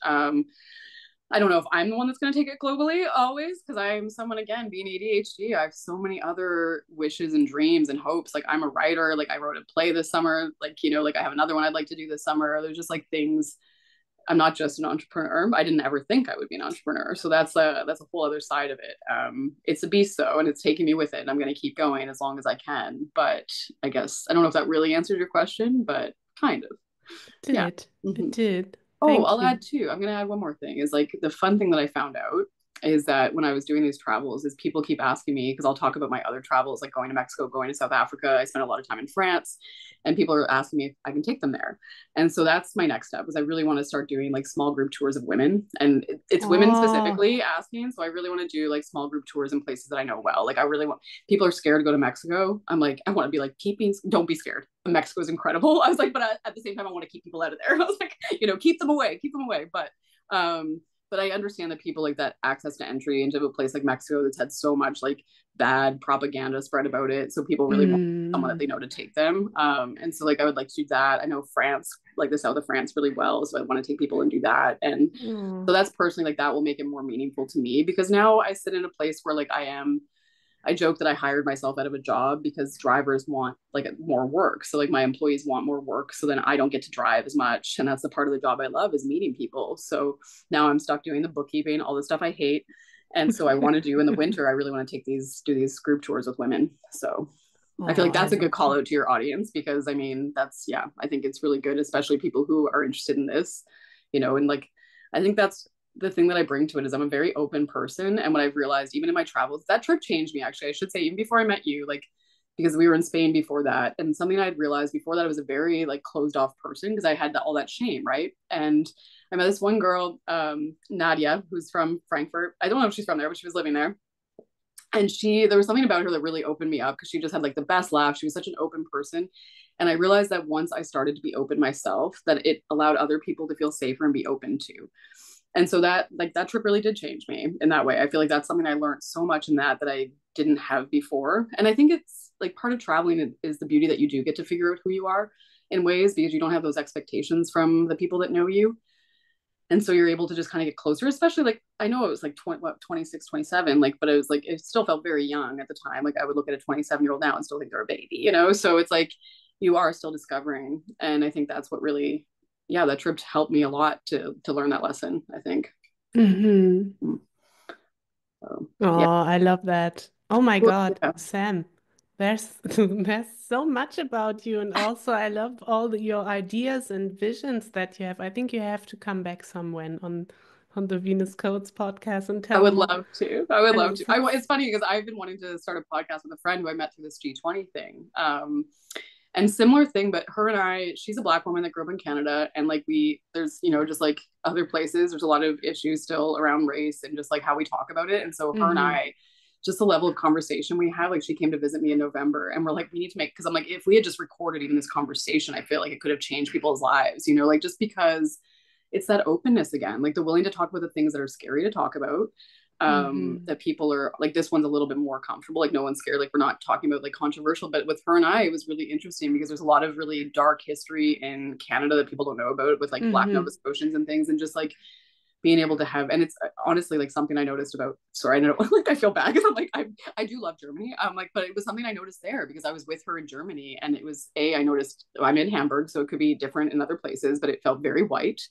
[SPEAKER 2] I don't know if I'm the one that's going to take it globally always, because I'm someone, again, being ADHD, I have so many other wishes and dreams and hopes. Like I'm a writer, like I wrote a play this summer, like, you know, like I have another one I'd like to do this summer. There's just like things. I'm not just an entrepreneur. I didn't ever think I would be an entrepreneur. So that's a whole other side of it. It's a beast though, and it's taking me with it, and I'm going to keep going as long as I can. But I guess, I don't know if that really answered your question, but kind of. Yeah.
[SPEAKER 3] It did.
[SPEAKER 2] Oh, I'll add too. I'm going to add one more thing, is like the fun thing that I found out is that when I was doing these travels, is people keep asking me, because I'll talk about my other travels, like going to Mexico, going to South Africa. I spent a lot of time in France, and people are asking me if I can take them there. And so that's my next step, is I really want to start doing like small group tours of women, and it's women specifically asking. So I really want to do like small group tours in places that I know well. Like I really want, people are scared to go to Mexico. I'm like, I want to be like, don't be scared. Mexico is incredible. I was like, but at the same time, I want to keep people out of there. I was like, you know, keep them away. But I understand that people like that access to entry into a place like Mexico that's had so much like bad propaganda spread about it. So people really want someone that they know to take them. And so like I would like to do that. I know France, like the south of France really well. So I want to take people and do that. And so that's personally like that will make it more meaningful to me, because now I sit in a place where like I joke that I hired myself out of a job because drivers want like more work. So like my employees want more work. So then I don't get to drive as much. And that's the part of the job I love, is meeting people. So now I'm stuck doing the bookkeeping, all the stuff I hate. And so I want to do in the winter, I really want to do these group tours with women. So I feel like that's a good call out to your audience, because I mean, I think it's really good, especially people who are interested in this, you know, and like, I think that's the thing that I bring to it, is I'm a very open person. And what I've realized, even in my travels, that trip changed me, actually, I should say, even before I met you, like, because we were in Spain before that. And something I'd realized before that, I was a very like closed off person, because I had all that shame. Right. And I met this one girl, Nadia, who's from Frankfurt. I don't know if she's from there, but she was living there. And there was something about her that really opened me up, because she just had like the best laugh. She was such an open person. And I realized that once I started to be open myself, that it allowed other people to feel safer and be open too. And so that trip really did change me in that way. I feel like that's something I learned so much in that I didn't have before. And I think it's like part of traveling is the beauty that you do get to figure out who you are in ways, because you don't have those expectations from the people that know you. And so you're able to just kind of get closer, especially like, I know it was like 26, 27, like, but it was like, it still felt very young at the time. Like I would look at a 27-year-old now and still think they're a baby, you know? So it's like, you are still discovering. And I think that's what really, that trip helped me a lot to learn that lesson, I think.
[SPEAKER 3] So, I love that. Oh my God, Sam, there's so much about you. And also I love all your ideas and visions that you have. I think you have to come back somewhere on the Venus Codes podcast and tell
[SPEAKER 2] I would
[SPEAKER 3] more.
[SPEAKER 2] love to. It's funny because I've been wanting to start a podcast with a friend who I met through this G20 thing. And similar thing, but her and she's a Black woman that grew up in Canada. And like there's, you know, just like other places, there's a lot of issues still around race and just like how we talk about it. And so her and I just the level of conversation we had. Like she came to visit me in November and we're like, we need to make, because I'm like, if we had just recorded even this conversation, I feel like it could have changed people's lives, you know, like just because it's that openness again, like the willing to talk about the things that are scary to talk about. That people are like, this one's a little bit more comfortable, like no one's scared, like we're not talking about like controversial. But with her and I, it was really interesting because there's a lot of really dark history in Canada that people don't know about with like Black Nova Scotians and things, and just like being able to have, and it's honestly like something I noticed about, sorry, I know like I feel bad because I'm like, I do love Germany. Like, but it was something I noticed there because I was with her in Germany, and it was I noticed, I'm in Hamburg, so it could be different in other places, but it felt very white.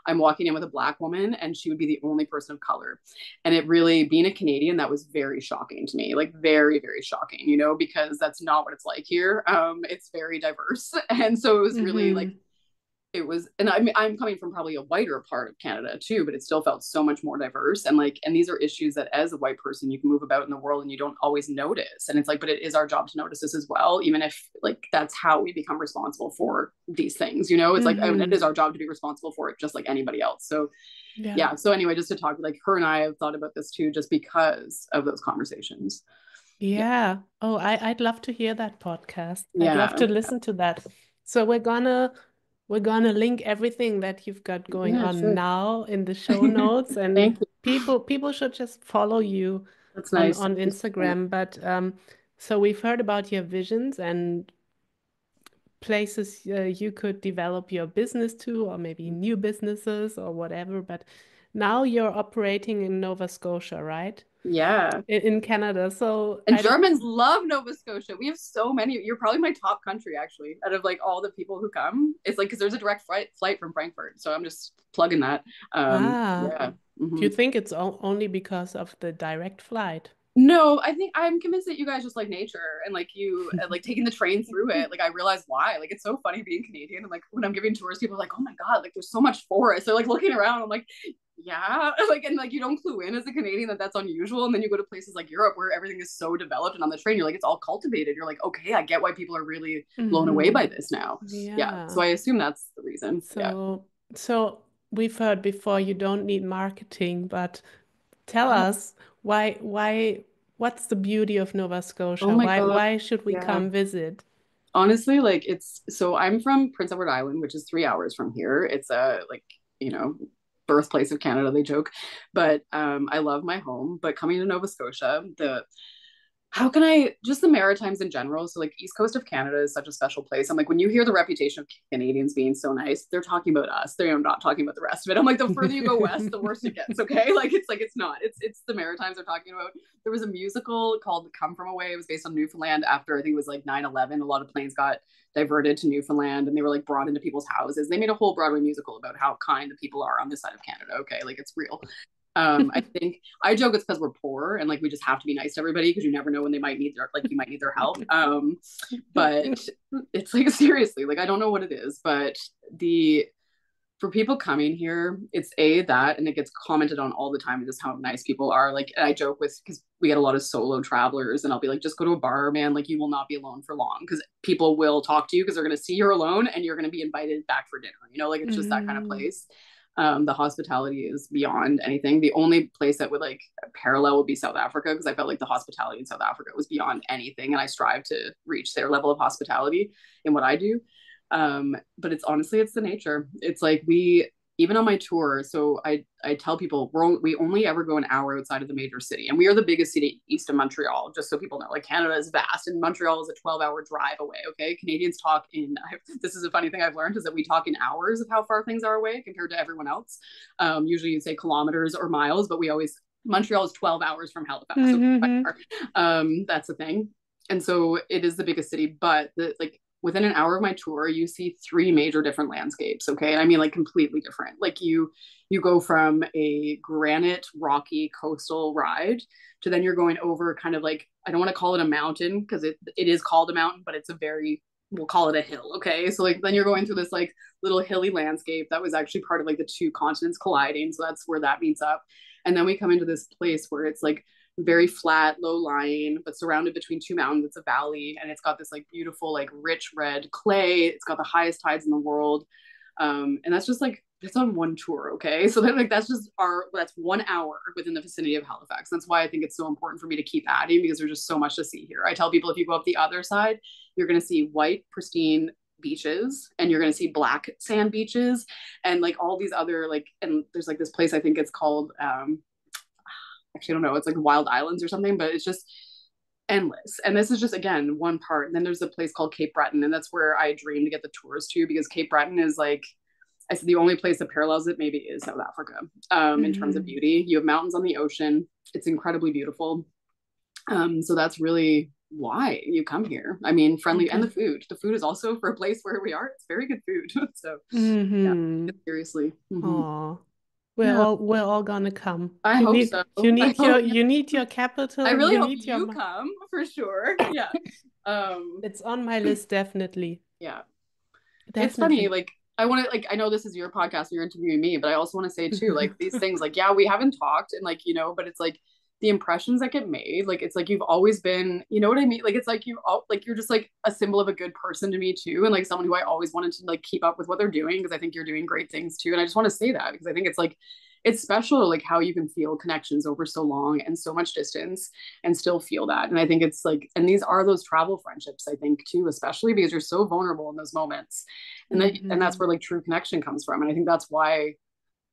[SPEAKER 2] I'm walking in with a Black woman and she would be the only person of color. And it really, being a Canadian, that was very shocking to me, like very, very shocking, you know, because that's not what it's like here. It's very diverse. And so it was really like, it was, and I mean, I'm coming from probably a whiter part of Canada too, but it still felt so much more diverse. And like, and these are issues that as a white person, you can move about in the world and you don't always notice. And it's like, but it is our job to notice this as well, even if like, that's how we become responsible for these things, you know, it's like, I mean, it is our job to be responsible for it, just like anybody else. So yeah. So anyway, just to talk, like her and I have thought about this too, just because of those conversations.
[SPEAKER 3] Yeah. Oh, I'd love to hear that podcast. I'd love to listen to that. So we're gonna link everything that you've got going on now in the show notes, and
[SPEAKER 2] Thank you.
[SPEAKER 3] people should just follow you
[SPEAKER 2] That's nice.
[SPEAKER 3] on Instagram. But so we've heard about your visions and places you could develop your business to, or maybe new businesses or whatever. But now you're operating in Nova Scotia, right?
[SPEAKER 2] Yeah.
[SPEAKER 3] In Canada. So
[SPEAKER 2] And Germans love Nova Scotia. We have so many. You're probably my top country, actually, out of like all the people who come. It's like, because there's a direct flight from Frankfurt. So I'm just plugging that. Yeah.
[SPEAKER 3] Do you think it's only because of the direct flight?
[SPEAKER 2] No, I think I'm convinced that you guys just like nature and like you like taking the train through it. Like I realize why. Like it's so funny being Canadian, and like when I'm giving tours, people are like, "Oh my god, like there's so much forest." They're like looking around. I'm like, "Yeah," like, and like you don't clue in as a Canadian that that's unusual. And then you go to places like Europe where everything is so developed, and on the train you're like, it's all cultivated. You're like, okay, I get why people are really blown away by this now. Yeah. So I assume that's the reason.
[SPEAKER 3] So we've heard before you don't need marketing, but tell us what's the beauty of Nova
[SPEAKER 2] Oh
[SPEAKER 3] Scotia?
[SPEAKER 2] my god.
[SPEAKER 3] Why should we come visit?
[SPEAKER 2] Honestly, like it's, so I'm from Prince Edward Island, which is 3 hours from here. It's a like, you know, birthplace of Canada, they joke. But I love my home. But coming to Nova Scotia, the how can I, just the Maritimes in general. So like East Coast of Canada is such a special place. I'm like, when you hear the reputation of Canadians being so nice, they're talking about us. They're not talking about the rest of it. I'm like, the further you go west, the worse it gets. Okay. Like it's not, it's the Maritimes they're talking about. There was a musical called Come From Away. It was based on Newfoundland after, I think it was like 9/11. A lot of planes got diverted to Newfoundland and they were like brought into people's houses. They made a whole Broadway musical about how kind the people are on this side of Canada. Okay. Like it's real. I think I joke it's because we're poor and like we just have to be nice to everybody because you never know when they might need their, like you might need their help. But it's like seriously, like I don't know what it is, but the for people coming here, it's that, and it gets commented on all the time, just how nice people are. Like, and I joke with, because we get a lot of solo travelers, and I'll be like, just go to a bar, man. Like, you will not be alone for long because people will talk to you because they're going to see you're alone and you're going to be invited back for dinner. You know, like it's just that kind of place. The hospitality is beyond anything. The only place that would like parallel would be South Africa, because I felt like the hospitality in South Africa was beyond anything, and I strive to reach their level of hospitality in what I do. But it's honestly, it's the nature. It's like we, even on my tour, so I tell people we only ever go an hour outside of the major city, and we are the biggest city east of Montreal, just so people know. Like Canada is vast and Montreal is a 12-hour drive away. Okay, Canadians talk in this is a funny thing I've learned, is that we talk in hours of how far things are away compared to everyone else. Usually you'd say kilometers or miles, but we always, Montreal is 12 hours from Halifax. That's the thing. And so it is the biggest city, but like within an hour of my tour, you see 3 major different landscapes. Okay. And I mean like completely different. Like you go from a granite, rocky coastal ride to then you're going over kind of like, I don't want to call it a mountain because it is called a mountain, but it's a very, we'll call it a hill. Okay. So like then you're going through this like little hilly landscape that was actually part of like the 2 continents colliding. So that's where that meets up. And then we come into this place where it's like very flat, low lying, but surrounded between 2 mountains. It's a valley, and it's got this like beautiful, like rich red clay. It's got the highest tides in the world. And that's just like it's on one tour, okay? So then like that's 1 hour within the vicinity of Halifax. That's why I think it's so important for me to keep adding, because there's just so much to see here. I tell people if you go up the other side, you're gonna see white, pristine beaches, and you're gonna see black sand beaches, and like all these other like, and there's like this place I think it's called actually I don't know, it's like Wild Islands or something, but it's just endless. And this is just again one part. And then there's a place called Cape Breton, and that's where I dream to get the tours to, because Cape Breton is like, I said the only place that parallels it maybe is South Africa, in terms of beauty. You have mountains on the ocean. It's incredibly beautiful. So that's really why you come here. I mean, friendly, and the food. The food is also, for a place where we are, it's very good food. So yeah, seriously.
[SPEAKER 3] Oh,
[SPEAKER 2] Yeah.
[SPEAKER 3] we're all gonna come.
[SPEAKER 2] I hope so.
[SPEAKER 3] You need your capital.
[SPEAKER 2] I really
[SPEAKER 3] You
[SPEAKER 2] hope
[SPEAKER 3] need
[SPEAKER 2] you
[SPEAKER 3] your
[SPEAKER 2] come for sure. Yeah.
[SPEAKER 3] It's on my list, definitely.
[SPEAKER 2] Yeah. It's
[SPEAKER 3] Definitely.
[SPEAKER 2] funny, like I want to, like, I know this is your podcast and you're interviewing me, but I also want to say too, like these things, like, yeah, we haven't talked, and like, you know, but it's like the impressions that get made, like it's like you've always been, you know what I mean? Like it's like you all, like you're just like a symbol of a good person to me too, and like someone who I always wanted to like keep up with what they're doing, because I think you're doing great things too. And I just want to say that because I think it's like it's special, like how you can feel connections over so long and so much distance and still feel that. And I think it's like, and these are those travel friendships, I think too, especially because you're so vulnerable in those moments. And that, and that's where like true connection comes from. And I think that's why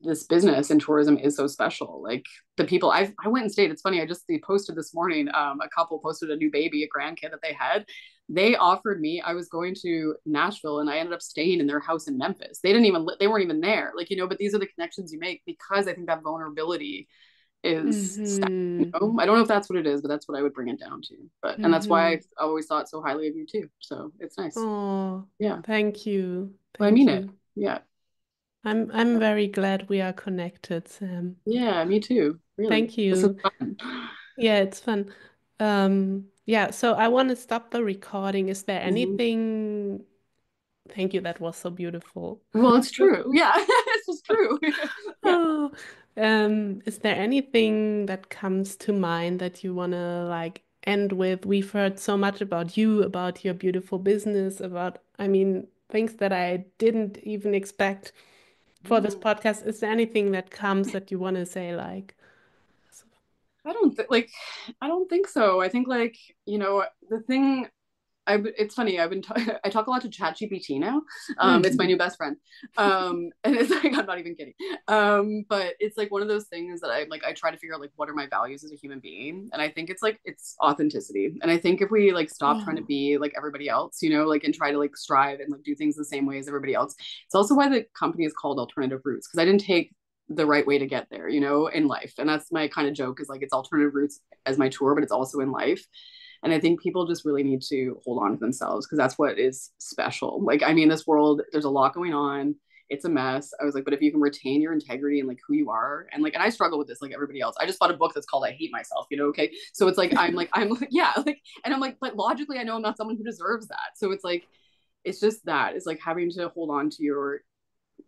[SPEAKER 2] this business and tourism is so special. Like the people I went and stayed. It's funny. I just posted this morning. A couple posted a new baby, a grandkid that they had. They offered me. I was going to Nashville, and I ended up staying in their house in Memphis. They didn't even. They weren't even there. Like, you know. But these are the connections you make, because I think that vulnerability is. You know? I don't know if that's what it is, but that's what I would bring it down to. But and that's why I've always thought so highly of you too. So it's nice.
[SPEAKER 3] Oh,
[SPEAKER 2] yeah.
[SPEAKER 3] Thank you.
[SPEAKER 2] Well, I mean it. Yeah.
[SPEAKER 3] I'm very glad we are connected, Sam.
[SPEAKER 2] Yeah, me too. Really.
[SPEAKER 3] Thank
[SPEAKER 2] This is
[SPEAKER 3] you.
[SPEAKER 2] fun.
[SPEAKER 3] Yeah, it's fun. Yeah, so I want to stop the recording. Is there anything? Thank you, that was so beautiful.
[SPEAKER 2] Well, it's true. Yeah, it's just true. Yeah.
[SPEAKER 3] Oh, is there anything that comes to mind that you want to like end with? We've heard so much about you, about your beautiful business, about, I mean, things that I didn't even expect for this podcast. Is there anything that comes that you want to say, like?
[SPEAKER 2] I don't think so. I think like, you know, the thing it's funny. I talk a lot to ChatGPT now. It's my new best friend. And it's like, I'm not even kidding. But it's like one of those things that I try to figure out like what are my values as a human being. And I think it's like, it's authenticity. And I think if we like stop trying to be like everybody else, you know, like, and try to like strive and like do things the same way as everybody else. It's also why the company is called Alternative Roots, because I didn't take the right way to get there, you know, in life. And that's my kind of joke, is like, it's alternative roots as my tour, but it's also in life. And I think people just really need to hold on to themselves, because that's what is special. Like, I mean, this world, there's a lot going on. It's a mess. I was like, but if you can retain your integrity and like who you are, and like, and I struggle with this like everybody else. I just bought a book that's called I Hate Myself, you know, okay. So it's like, I'm like, yeah, like, and I'm like, but logically, I know I'm not someone who deserves that. So it's like, it's just that. It's like having to hold on to your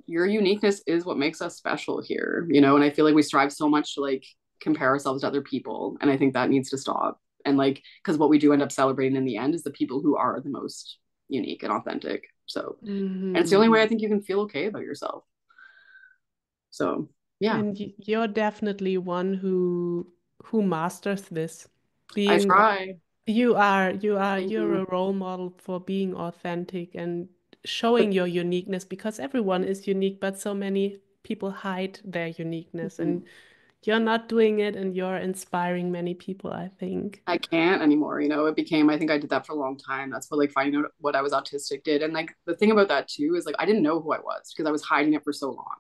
[SPEAKER 2] uniqueness is what makes us special here, you know. And I feel like we strive so much to like compare ourselves to other people, and I think that needs to stop. And like, because what we do end up celebrating in the end is the people who are the most unique and authentic. So and it's the only way I think you can feel okay about yourself. So yeah.
[SPEAKER 3] And you're definitely one who masters this.
[SPEAKER 2] I
[SPEAKER 3] Being
[SPEAKER 2] try. Thank
[SPEAKER 3] you're
[SPEAKER 2] you.
[SPEAKER 3] a role model for being authentic and showing your uniqueness, because everyone is unique, but so many people hide their uniqueness, and you're not doing it, and you're inspiring many people, I think.
[SPEAKER 2] I can't anymore. You know, it became, I think I did that for a long time. That's what like finding out what I was autistic did. And like the thing about that too is like I didn't know who I was, because I was hiding it for so long.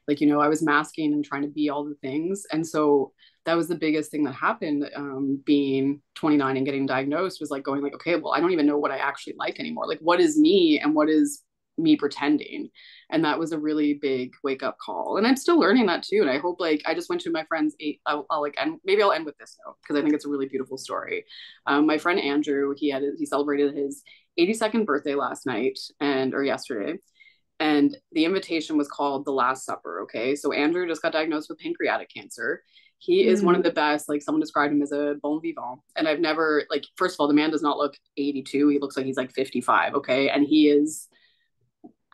[SPEAKER 2] Like, you know, I was masking and trying to be all the things. And so that was the biggest thing that happened, being 29 and getting diagnosed, was like going like, okay, well, I don't even know what I actually like anymore. Like, what is me and what is me pretending? And that was a really big wake up call. And I'm still learning that too. And I hope, like, I just went to my friend's I'll like, and maybe I'll end with this note, because I think it's a really beautiful story. My friend Andrew, he celebrated his 82nd birthday last night or yesterday. And the invitation was called The Last Supper. Okay. So Andrew just got diagnosed with pancreatic cancer. He is one of the best. Like, someone described him as a bon vivant. And I've never, like, first of all, the man does not look 82. He looks like he's like 55. Okay. And he is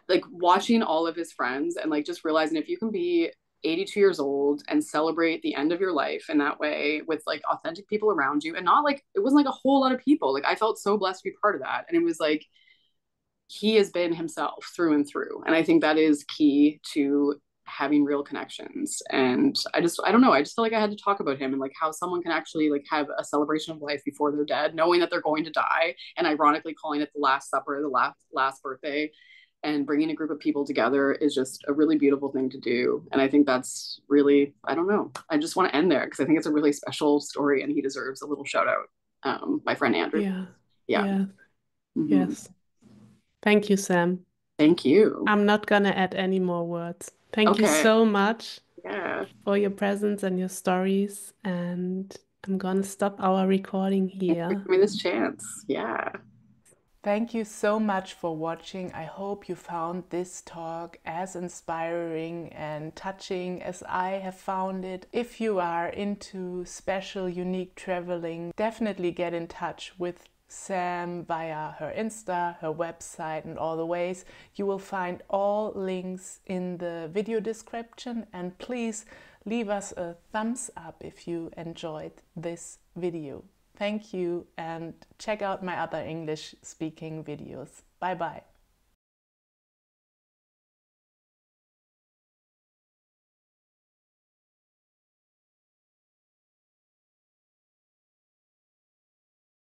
[SPEAKER 2] like watching all of his friends and like just realizing if you can be 82 years old and celebrate the end of your life in that way with like authentic people around you, and not like it wasn't like a whole lot of people. Like I felt so blessed to be part of that. And it was like he has been himself through and through. And I think that is key to having real connections. And I don't know, I just feel like I had to talk about him and like how someone can actually like have a celebration of life before they're dead, knowing that they're going to die, and ironically calling it the last supper, the last birthday, and bringing a group of people together is just a really beautiful thing to do. And I think that's really, I don't know, I just want to end there because I think it's a really special story and he deserves a little shout out. My friend Andrew.
[SPEAKER 3] Yeah.
[SPEAKER 2] Yeah.
[SPEAKER 3] Yeah.
[SPEAKER 2] Mm-hmm.
[SPEAKER 3] Yes. Thank you, Sam.
[SPEAKER 2] Thank you.
[SPEAKER 3] I'm not gonna add any more words. Thank you
[SPEAKER 2] Okay.
[SPEAKER 3] so much
[SPEAKER 2] Yeah.
[SPEAKER 3] for your presence and your stories. And I'm gonna stop our recording here.
[SPEAKER 2] Give me this chance. Yeah.
[SPEAKER 1] Thank you so much for watching. I hope you found this talk as inspiring and touching as I have found it. If you are into special, unique traveling, definitely get in touch with Sam via her Insta, her website, and all the ways. You will find all links in the video description, and please leave us a thumbs up if you enjoyed this video. Thank you, and check out my other English speaking videos. Bye bye.